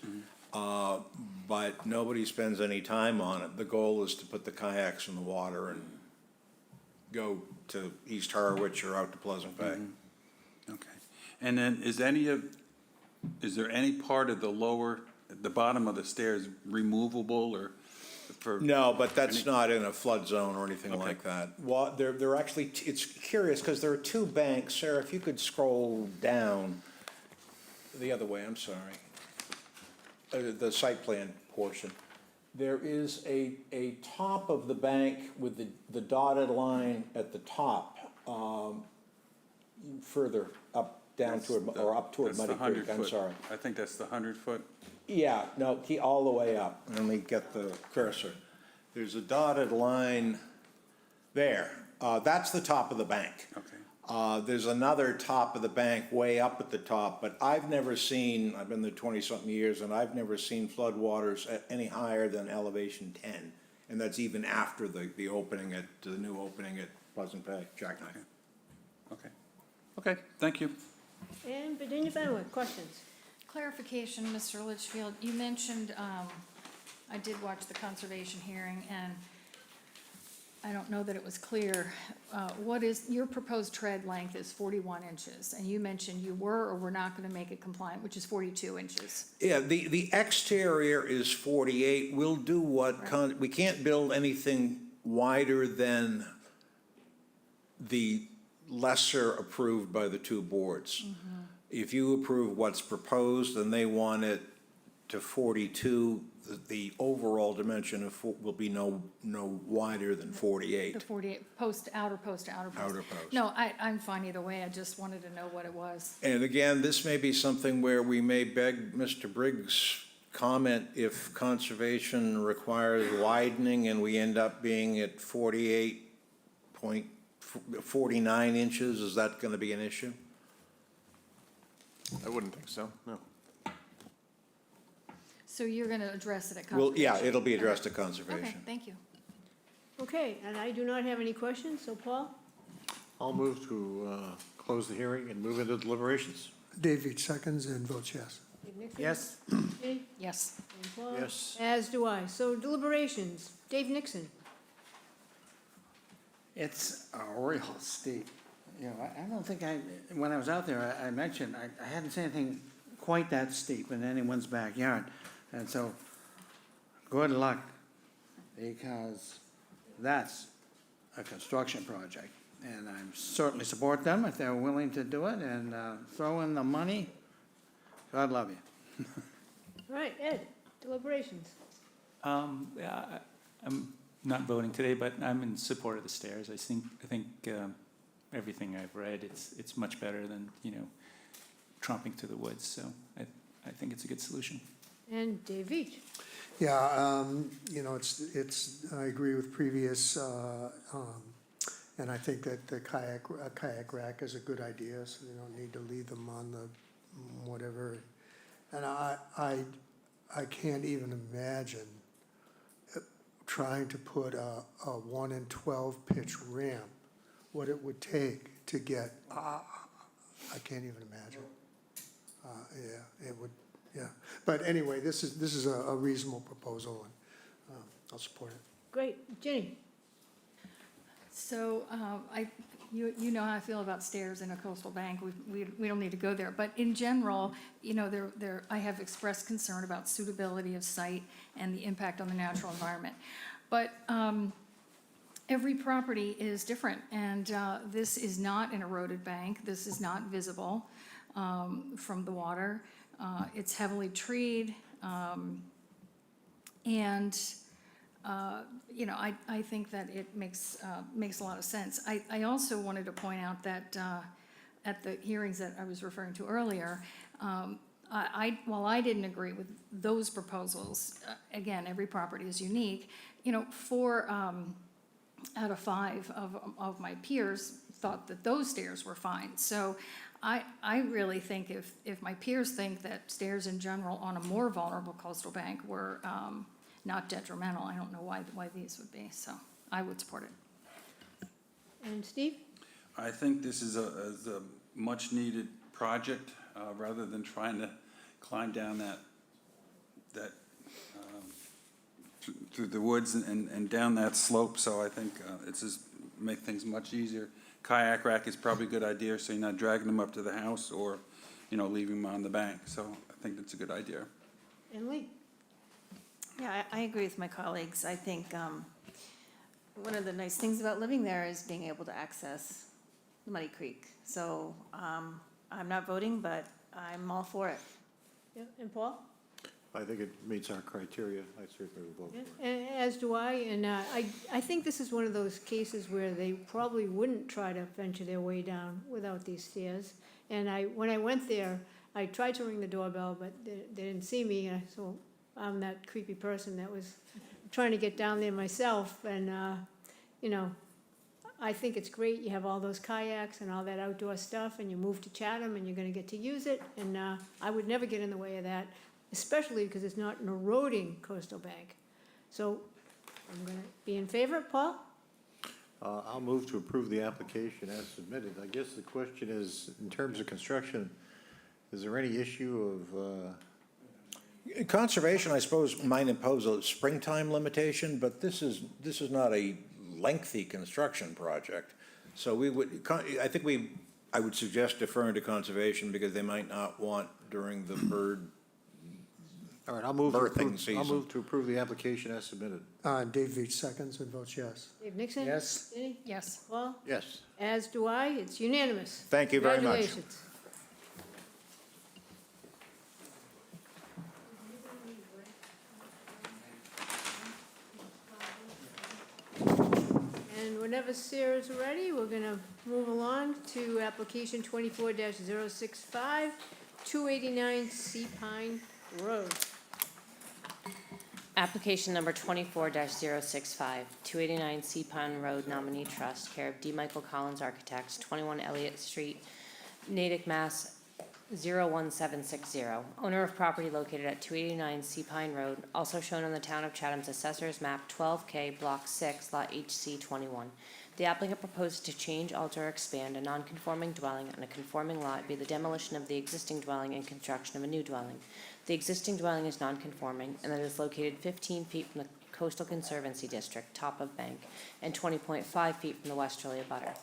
But nobody spends any time on it. The goal is to put the kayaks in the water and go to East Harwich or out to Pleasant Bay. Okay. And then is there any part of the bottom of the stairs removable or for? No, but that's not in a flood zone or anything Okay. like that. Well, they're actually, it's curious because there are 2 banks. Sarah, if you could scroll down the other way, I'm sorry. The site plan portion. There is a top of the bank with the dotted line at the top, further up, down toward, or up toward That's the Muddy Creek, 100 I'm foot. sorry. I think that's the 100-foot. Yeah, no, all the way up. Let me get the cursor. There's a dotted line there. That's the top of the bank. Okay. There's another top of the bank way up at the top, but I've never seen, I've been there 20-something years, and I've never seen floodwaters any higher than elevation 10. And that's even after the new opening at Pleasant Bay, Jackknife. Okay, thank you. And Virginia Fenwick, questions? Clarification, Mr. Litchfield, you mentioned, I did watch the conservation hearing, and I don't know that it was clear. Your proposed tread length is 41 inches, and you mentioned you were or were not going to make it compliant, which is 42 inches. Yeah, the exterior is 48. We'll do we can't build anything wider than the lesser approved by the 2 boards. If you approve what's proposed and they want it to 42, the overall dimension will be no wider than 48. The 48, post to outer post to outer post. Outer post. No, I'm fine either way, I just wanted to know what it was. And again, this may be something where we may beg Mr. Briggs' comment if conservation requires widening and we end up being at 48.49 inches, is that going to be an issue? I wouldn't think so, no. So you're going to address it at Well, conservation? yeah, it'll be addressed to Okay, conservation. thank you. Okay, and I do not have any questions, so Paul? I'll move to close the hearing and move into deliberations. Dave Veach seconds and votes yes. Dave Nixon? Yes? Jenny? Yes. And Paul? Yes. As do I. So deliberations. Dave Nixon? It's a real steep. You know, I don't think when I was out there, I mentioned, I hadn't seen anything quite that steep in anyone's backyard. And so, good luck, because that's a construction project. And I certainly support them if they're willing to do it and throw in the money. God love you. All right, Ed, deliberations. Yeah, I'm not voting today, but I'm in support of the stairs. I think everything I've read, it's much better than, tromping through the woods. So I think it's a good solution. And Dave Veach? Yeah, I agree with previous, and I think that the kayak rack is a good idea, so they don't need to leave them on the whatever. And I can't even imagine trying to put a 1 in 12 pitch ramp, what it would take to get, I can't even imagine. Yeah, it would, yeah. But anyway, this is a reasonable proposal, and I'll support it. Great. Jenny? So, you know how I feel about stairs in a coastal bank, we don't need to go there. But in general, I have expressed concern about suitability of site and the impact on the natural environment. But every property is different, and this is not an eroded bank, this is not visible from the water. It's heavily treed, and I think that it makes a lot of sense. I also wanted to point out that at the hearings that I was referring to earlier, while I didn't agree with those proposals, again, every property is unique, 4 out of 5 of my peers thought that those stairs were fine. So I really think if my peers think that stairs in general on a more vulnerable coastal bank were not detrimental, I don't know why these would be, so I would support it. And Steve? I think this is a much-needed project, rather than trying to climb down that through the woods and down that slope. So I think it's just make things much easier. Kayak rack is probably a good idea, so you're not dragging them up to the house or, leaving them on the bank. So I think that's a good idea. And Lee? Yeah, I agree with my colleagues. I think one of the nice things about living there is being able to access Muddy Creek. So I'm not voting, but I'm all for it. Yeah, and Paul? I think it meets our criteria. I certainly would vote Yeah, for it. and as do I, and I think this is one of those cases where they probably wouldn't try to venture their way down without these stairs. And when I went there, I tried to ring the doorbell, but they didn't see me, so I'm that creepy person that was trying to get down there myself, and, I think it's great, you have all those kayaks and all that outdoor stuff, and you move to Chatham, and you're gonna get to use it, and I would never get in the way of that, especially because it's not an eroding coastal bank. So I'm gonna be in favor. Paul? I'll move to approve the application as submitted. I guess the question is, in terms of construction, is there any issue of, Conservation, I suppose, might impose a springtime limitation, but this is not a lengthy construction project. So I would suggest deferring to conservation because they might not want during the bird all right, I'll move birthing season. I'll move to approve the application as submitted. Dave Veach seconds and votes yes. Dave Nixon? Yes. Jenny? Yes. Paul? Yes. As do I. It's unanimous. Thank you very much. Congratulations. And whenever Sarah's ready, we're gonna move along to application 24-065, 289 Sea Pine Road. Application number 24-065, 289 Sea Pond Road Nominee Trust, care of D. Michael Collins Architects, 21 Elliott Street, Natick, Mass. 01760. Owner of property located at 289 Sea Pine Road, also shown on the Town of Chatham's Assessor's Map 12K, Block 6, Lot HC 21. The applicant proposes to change, alter, or expand a non-conforming dwelling on a conforming lot via the demolition of the existing dwelling and construction of a new dwelling. The existing dwelling is non-conforming and that is located 15 feet from the Coastal Conservancy District, top of bank, and 20.5 feet from the westerly abutter.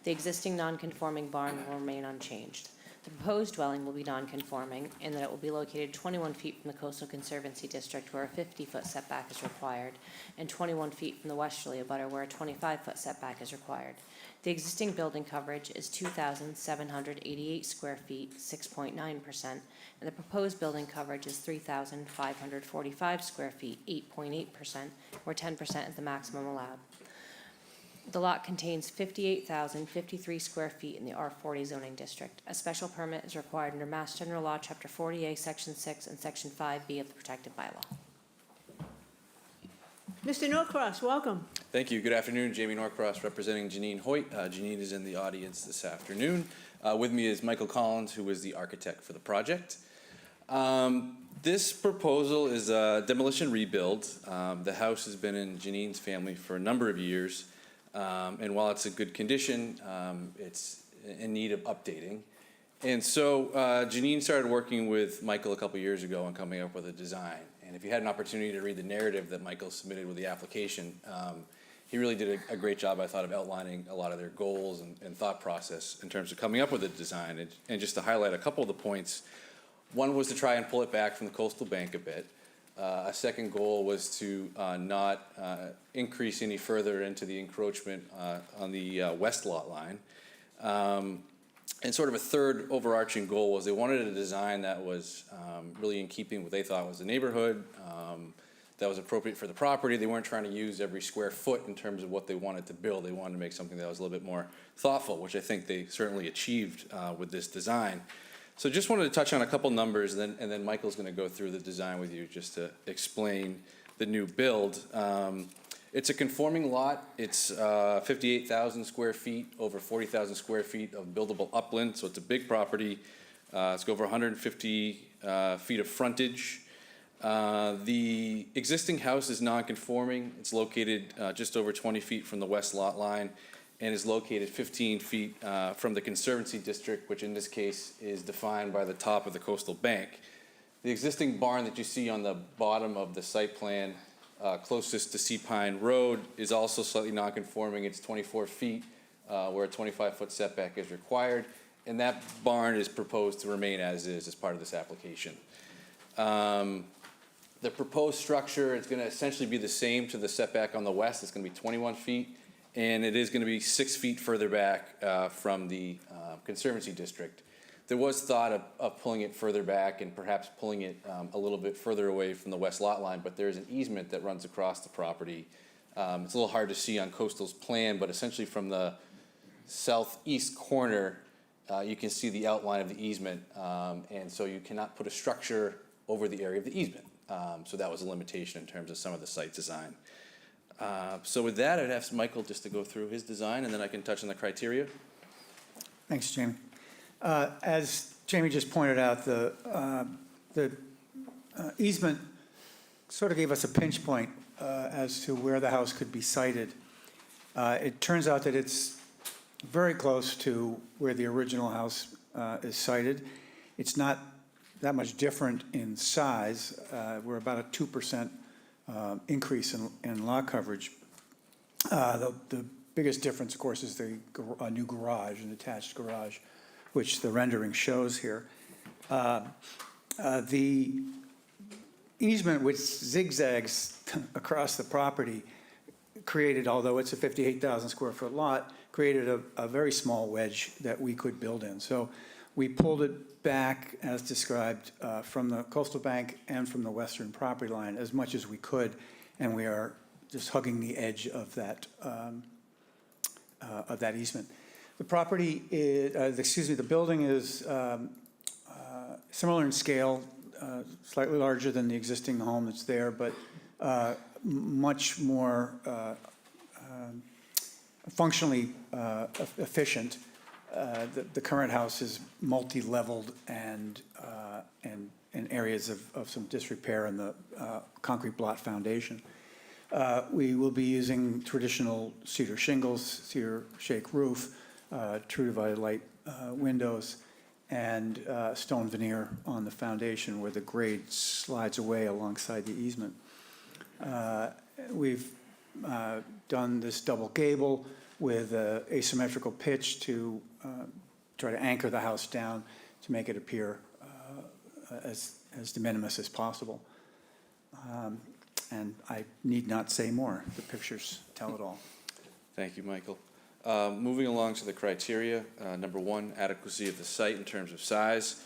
The existing non-conforming barn will remain unchanged. The proposed dwelling will be non-conforming in that it will be located 21 feet from the Coastal Conservancy District where a 50-foot setback is required, and 21 feet from the westerly abutter where a 25-foot setback is required. The existing building coverage is 2,788 square feet, 6.9%, and the proposed building coverage is 3,545 square feet, 8.8%, where 10% is the maximum allowed. The lot contains 58,053 square feet in the R40 zoning district. A special permit is required under Mass General Law, Chapter 40A, Section 6, and Section 5B of the protected bylaw. Mr. Norcross, welcome. Thank you. Good afternoon. Jamie Norcross representing Janine Hoyt. Janine is in the audience this afternoon. With me is Michael Collins, who is the architect for the project. This proposal is a demolition rebuild. The house has been in Janine's family for a number of years. And while it's in good condition, it's in need of updating. And so Janine started working with Michael a couple years ago on coming up with a design. And if you had an opportunity to read the narrative that Michael submitted with the application, he really did a great job, I thought, of outlining a lot of their goals and thought process in terms of coming up with a design. And just to highlight a couple of the points, one was to try and pull it back from the coastal bank a bit. A second goal was to not increase any further into the encroachment on the west lot line. And sort of a third overarching goal was they wanted a design that was really in keeping with what they thought was the neighborhood, that was appropriate for the property. They weren't trying to use every square foot in terms of what they wanted to build. They wanted to make something that was a little bit more thoughtful, which I think they certainly achieved with this design. So just wanted to touch on a couple numbers, and then Michael's going to go through the design with you just to explain the new build. It's a conforming lot. It's 58,000 square feet, over 40,000 square feet of buildable upland, so it's a big property. It's got over 150 feet of frontage. The existing house is non-conforming. It's located just over 20 feet from the west lot line, and is located 15 feet from the Conservancy District, which in this case is defined by the top of the coastal bank. The existing barn that you see on the bottom of the site plan closest to Sea Pine Road is also slightly non-conforming. It's 24 feet where a 25-foot setback is required, and that barn is proposed to remain as is as part of this application. The proposed structure is going to essentially be the same to the setback on the west. It's going to be 21 feet. And it is going to be 6 feet further back from the Conservancy District. There was thought of pulling it further back and perhaps pulling it a little bit further away from the west lot line, but there is an easement that runs across the property. It's a little hard to see on Coastal's plan, but essentially from the southeast corner, you can see the outline of the easement, and so you cannot put a structure over the area of the easement. So that was a limitation in terms of some of the site design. So with that, I'd ask Michael just to go through his design, and then I can touch on the criteria. Thanks, Jamie. As Jamie just pointed out, the easement sort of gave us a pinch point as to where the house could be sited. It turns out that it's very close to where the original house is sited. It's not that much different in size. We're about a 2% increase in lot coverage. The biggest difference, of course, is the new garage, an attached garage, which the rendering shows here. The easement, which zigzags across the property, created, although it's a 58,000 square foot lot, created a very small wedge that we could build in. So we pulled it back, as described, from the coastal bank and from the western property line as much as we could, and we are just hugging the edge of that that easement. The property is, the building is similar in scale, slightly larger than the existing home that's there, but much more functionally efficient. The current house is multi-leveled and in areas of some disrepair in the concrete block foundation. We will be using traditional cedar shingles, cedar shake roof, true divided light windows, and stone veneer on the foundation where the grade slides away alongside the easement. We've done this double gable with asymmetrical pitch to try to anchor the house down to make it appear as de minimis as possible. And I need not say more. The pictures tell it all. Thank you, Michael. Moving along to the criteria, number one, adequacy of the site in terms of size.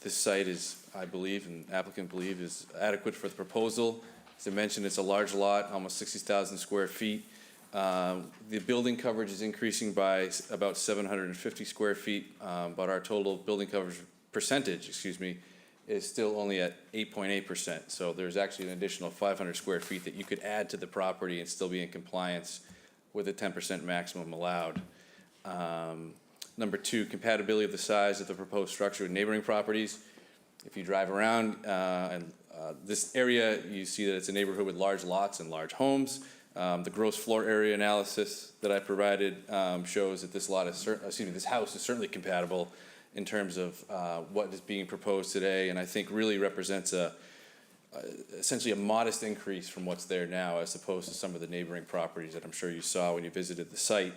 This site is, I believe, and applicant believe, is adequate for the proposal. As I mentioned, it's a large lot, almost 60,000 square feet. The building coverage is increasing by about 750 square feet, but our total building coverage percentage, is still only at 8.8%. So there's actually an additional 500 square feet that you could add to the property and still be in compliance with the 10% maximum allowed. Number two, compatibility of the size of the proposed structure with neighboring properties. If you drive around this area, you see that it's a neighborhood with large lots and large homes. The gross floor area analysis that I provided shows that this house is certainly compatible in terms of what is being proposed today, and I think really represents essentially a modest increase from what's there now as opposed to some of the neighboring properties that I'm sure you saw when you visited the site.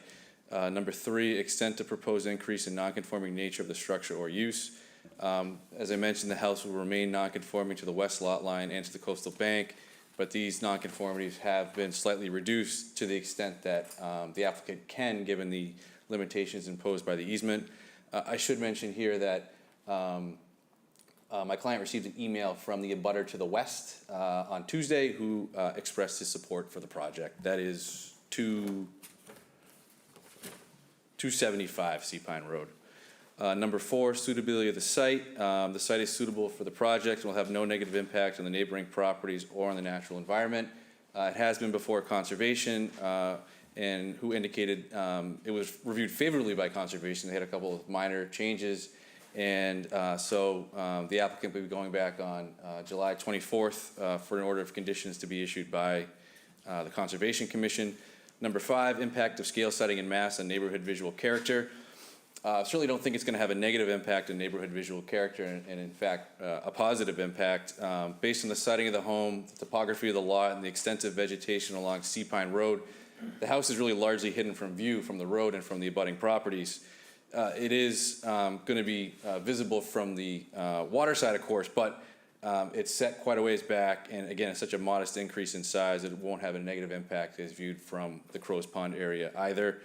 Number three, extent of proposed increase in nonconforming nature of the structure or use. As I mentioned, the house will remain nonconforming to the west lot line and to the coastal bank, but these nonconformities have been slightly reduced to the extent that the applicant can, given the limitations imposed by the easement. I should mention here that my client received an email from the abutter to the west on Tuesday who expressed his support for the project. That is 275 Seapine Road. Number four, suitability of the site. The site is suitable for the project and will have no negative impact on the neighboring properties or on the natural environment. It has been before conservation and who indicated it was reviewed favorably by conservation. They had a couple of minor changes, and so the applicant will be going back on July 24th for an order of conditions to be issued by the Conservation Commission. Number five, impact of scale, setting, and mass on neighborhood visual character. Certainly don't think it's going to have a negative impact on neighborhood visual character, and in fact, a positive impact. Based on the siting of the home, the topography of the lot, and the extensive vegetation along Seapine Road, the house is really largely hidden from view from the road and from the abutting properties. It is going to be visible from the water side, of course, but it's set quite a ways back, and again, it's such a modest increase in size that it won't have a negative impact as viewed from the Crow's Pond area either.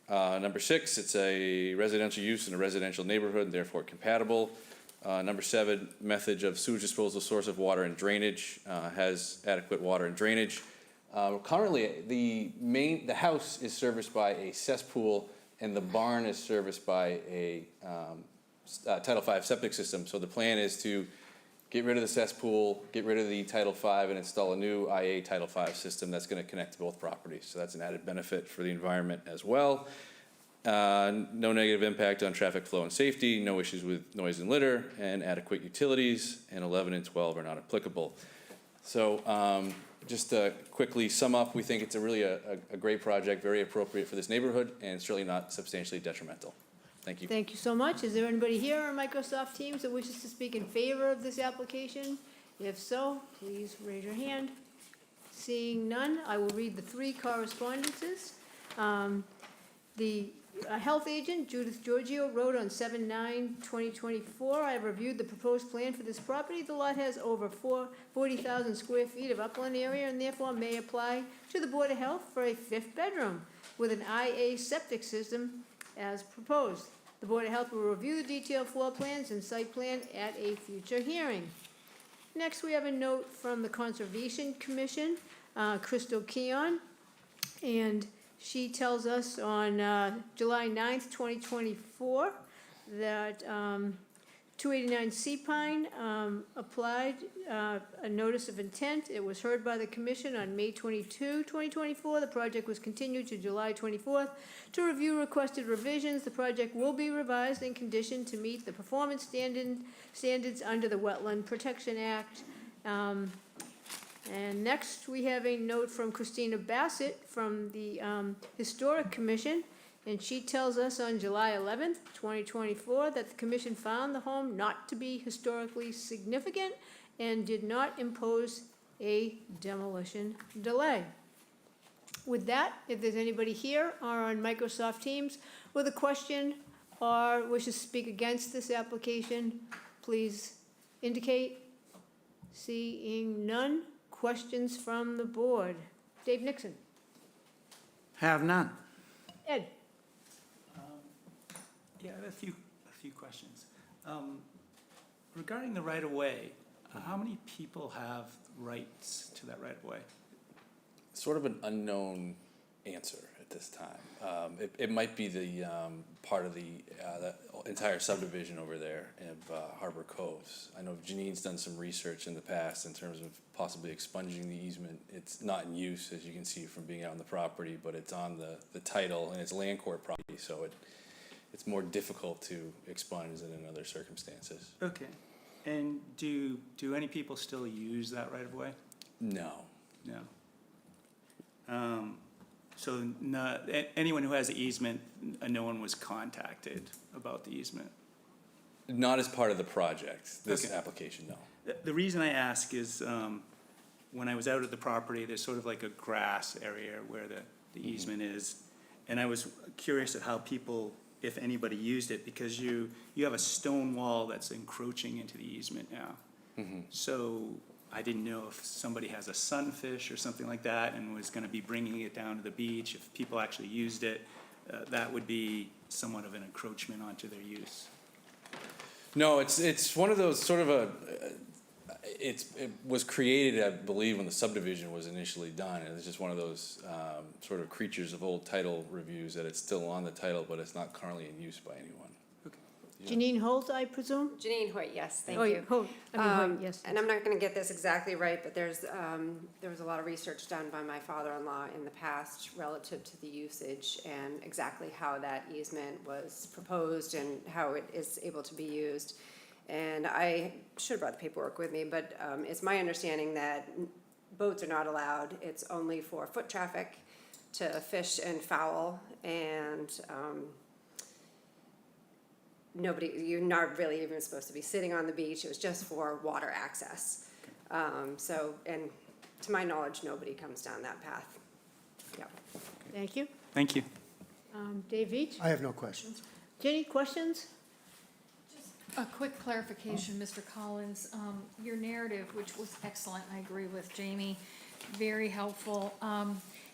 Number six, it's a residential use in a residential neighborhood and therefore compatible. Number seven, method of sewage disposal, source of water and drainage, has adequate water and drainage. Currently, the house is serviced by a cesspool and the barn is serviced by a Title V septic system. So the plan is to get rid of the cesspool, get rid of the Title V, and install a new IA Title V system that's going to connect to both properties. So that's an added benefit for the environment as well. No negative impact on traffic flow and safety, no issues with noise and litter, and adequate utilities, and 11 and 12 are not applicable. So just to quickly sum up, we think it's really a great project, very appropriate for this neighborhood, and certainly not substantially detrimental. Thank you. Thank you so much. Is there anybody here on Microsoft Teams that wishes to speak in favor of this application? If so, please raise your hand. Seeing none, I will read the three correspondences. The health agent, Judith Giorgio, wrote on 7/9/2024, I have reviewed the proposed plan for this property. The lot has over 40,000 square feet of upland area and therefore may apply to the Board of Health for a fifth bedroom with an IA septic system as proposed. The Board of Health will review the detailed floor plans and site plan at a future hearing. Next, we have a note from the Conservation Commission, Crystal Keon, and She tells us on July 9th, 2024, that 289 Sea-Pine applied a notice of intent. It was heard by the commission on May 22, 2024. The project was continued to July 24th to review requested revisions. The project will be revised and conditioned to meet the performance standards under the Wetland Protection Act. And next, we have a note from Christina Bassett from the Historic Commission. And she tells us on July 11th, 2024, that the commission found the home not to be historically significant and did not impose a demolition delay. With that, if there's anybody here or on Microsoft Teams with a question or wishes to speak against this application, please indicate. Seeing none, questions from the board. Dave Nixon. Have none. Ed. Yeah, I have a few questions. Regarding the right-of-way, how many people have rights to that right-of-way? Sort of an unknown answer at this time. It might be the part of the entire subdivision over there of Harbor Coves. I know Janine's done some research in the past in terms of possibly expunging the easement. It's not in use, as you can see from being out on the property, but it's on the title and it's land court property, so it's more difficult to expunge than in other circumstances. Okay. And do any people still use that right-of-way? No. No. So anyone who has the easement, no one was contacted about the easement? Not as part of the project, this Okay. application, no. The reason I ask is when I was out at the property, there's sort of like a grass area where the easement is. And I was curious at how people, if anybody used it, because you have a stone wall that's encroaching into the easement now. So I didn't know if somebody has a sunfish or something like that and was gonna be bringing it down to the beach. If people actually used it, that would be somewhat of an encroachment onto their use. No, it's one of those sort of it was created, I believe, when the subdivision was initially done, and it's just one of those sort of creatures of old title reviews that it's still on the title, but it's not currently in use by anyone. Janine Holt, I presume? Janine Hoyt, yes, thank Oh, you. Holt, Hoyt, yes. And I'm not going to get this exactly right, but there was a lot of research done by my father-in-law in the past relative to the usage and exactly how that easement was proposed and how it is able to be used. And I should have brought the paperwork with me, but it's my understanding that boats are not allowed. It's only for foot traffic to fish and fowl, and you're not really even supposed to be sitting on the beach. It was just for water access. So, and to my knowledge, nobody comes down that path. Yeah. Thank you. Thank you. Dave Veach? I have no questions. Jenny, questions? A quick clarification, Mr. Collins. Your narrative, which was excellent, I agree with Jamie, very helpful.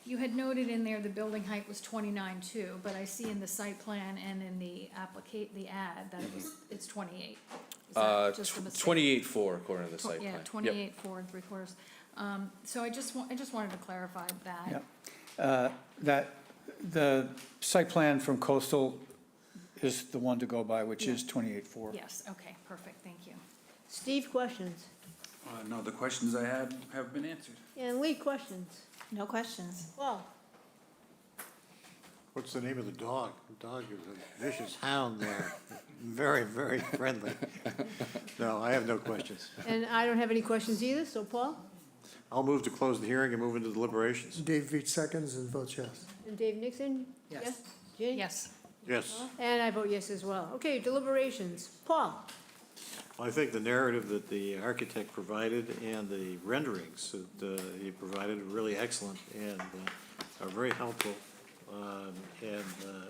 You had noted in there the building height was 29.2, but I see in the site plan and in the ad that it's 28. Is that just a mistake? 28.4 according to the site plan. Yeah, Yep. 28.4 3/4. So I just wanted to clarify that. Yep. That, the site plan from Coastal is the one to go by, which is 28.4. Yes, okay, perfect, thank you. Steve, questions? No, the questions I had have been answered. And Lee, questions? No questions. Paul? What's the name of the dog? The dog is a vicious hound there. Very, very friendly. No, I have no questions. And I don't have any questions either, so Paul? I'll move to close the hearing and move into deliberations. Dave Veach seconds and votes yes. And Dave Nixon? Yes. Jenny? Yes. Yes. And I vote yes as well. Okay, deliberations. Paul? I think the narrative that the architect provided and the renderings that he provided are really excellent and are very helpful. And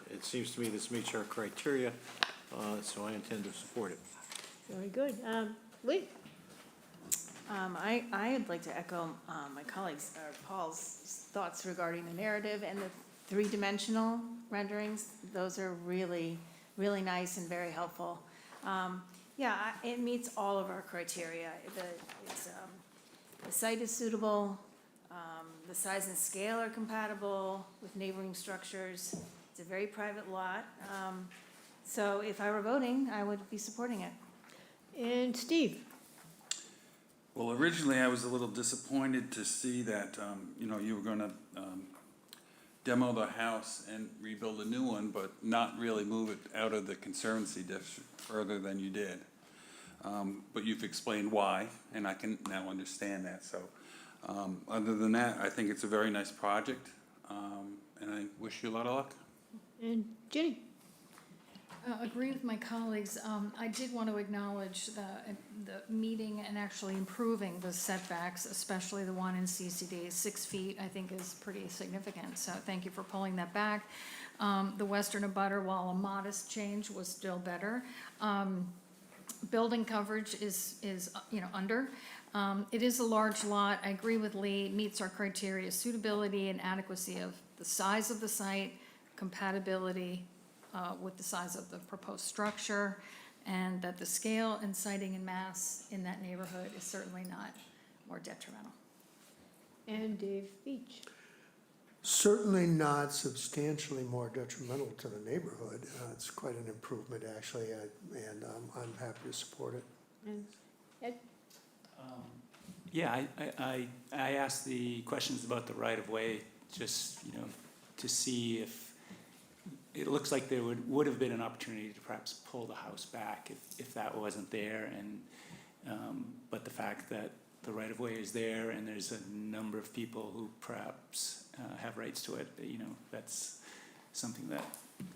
it seems to me this meets our criteria, so I intend to support it. Very good. Lee? I'd like to echo my colleagues, Paul's thoughts regarding the narrative and the three-dimensional renderings. Those are really, really nice and very helpful. Yeah, it meets all of our criteria. The site is suitable. The size and scale are compatible with neighboring structures. It's a very private lot. So if I were voting, I would be supporting it. And Steve? Well, originally, I was a little disappointed to see that, you were gonna demo the house and rebuild a new one, but not really move it out of the Conservancy district further than you did. But you've explained why, and I can now understand that, so. Other than that, I think it's a very nice project, and I wish you a lot of luck. And Ginny? Agree with my colleagues. I did want to acknowledge the meeting and actually improving the setbacks, especially the one in CCD. 6 feet, I think, is pretty significant, so thank you for pulling that back. The western abutter, while a modest change, was still better. Building coverage is under. It is a large lot. I agree with Lee, meets our criteria, suitability and adequacy of the size of the site, compatibility with the size of the proposed structure, and that the scale and siting and mass in that neighborhood is certainly not more detrimental. And Dave Beach? Certainly not substantially more detrimental to the neighborhood. It's quite an improvement, actually, and I'm happy to support it. And Ed? Yeah, I asked the questions about the right-of-way, just, to see if, it looks like there would have been an opportunity to perhaps pull the house back if that wasn't there, and, but the fact that the right-of-way is there and there's a number of people who perhaps have rights to it, that's something that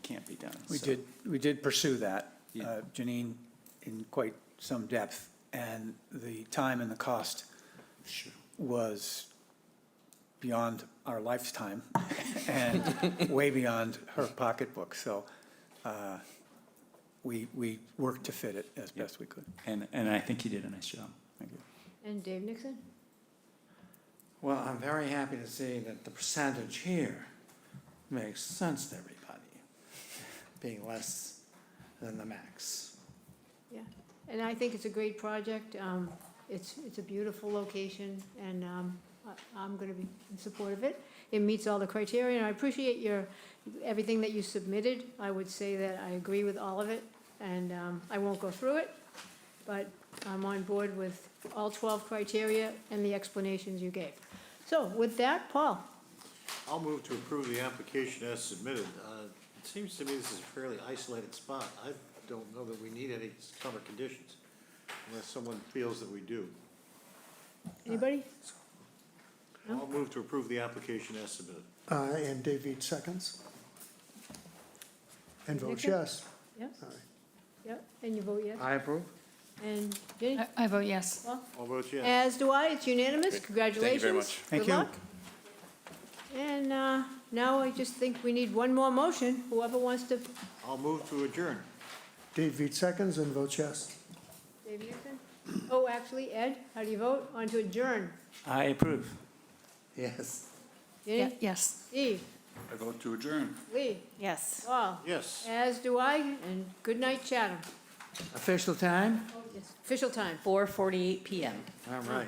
can't be done. So- We did pursue that, Yeah. Janine, in quite some depth, and the time and the cost Sure. was beyond our lifetime and way beyond her pocketbook, so we worked to fit it as best we could. And I think you did a nice job. Thank you. And Dave Nixon? Well, I'm very happy to see that the percentage here makes sense to everybody, being less than the max. Yeah, and I think it's a great project. It's a beautiful location, and I'm going to be in support of it. It meets all the criteria, and I appreciate everything that you submitted. I would say that I agree with all of it, and I won't go through it, but I'm on board with all 12 criteria and the explanations you gave. So with that, Paul? I'll move to approve the application as submitted. It seems to me this is a fairly isolated spot. I don't know that we need any summer conditions unless someone feels that we do. Anybody? I'll move to approve the application as submitted. And Dave Each seconds. And votes Nixon? yes. Yes? All right. Yep, and you vote yes? I approve. And Ginny? I vote yes. Well, All votes yes. as do I. It's unanimous. Great. Congratulations. Thank you very much. Thank Good you. luck. And now I just think we need one more motion. Whoever wants to. I'll move to adjourn. Dave Each seconds and votes yes. Dave Nixon? Oh, actually, Ed, how do you vote? On to adjourn. I approve. Yes. Ginny? Yes. Steve? I vote to adjourn. Lee? Yes. Paul? Yes. As do I, and good night, Chatham. Official time? Official time. 4:48 PM. All right.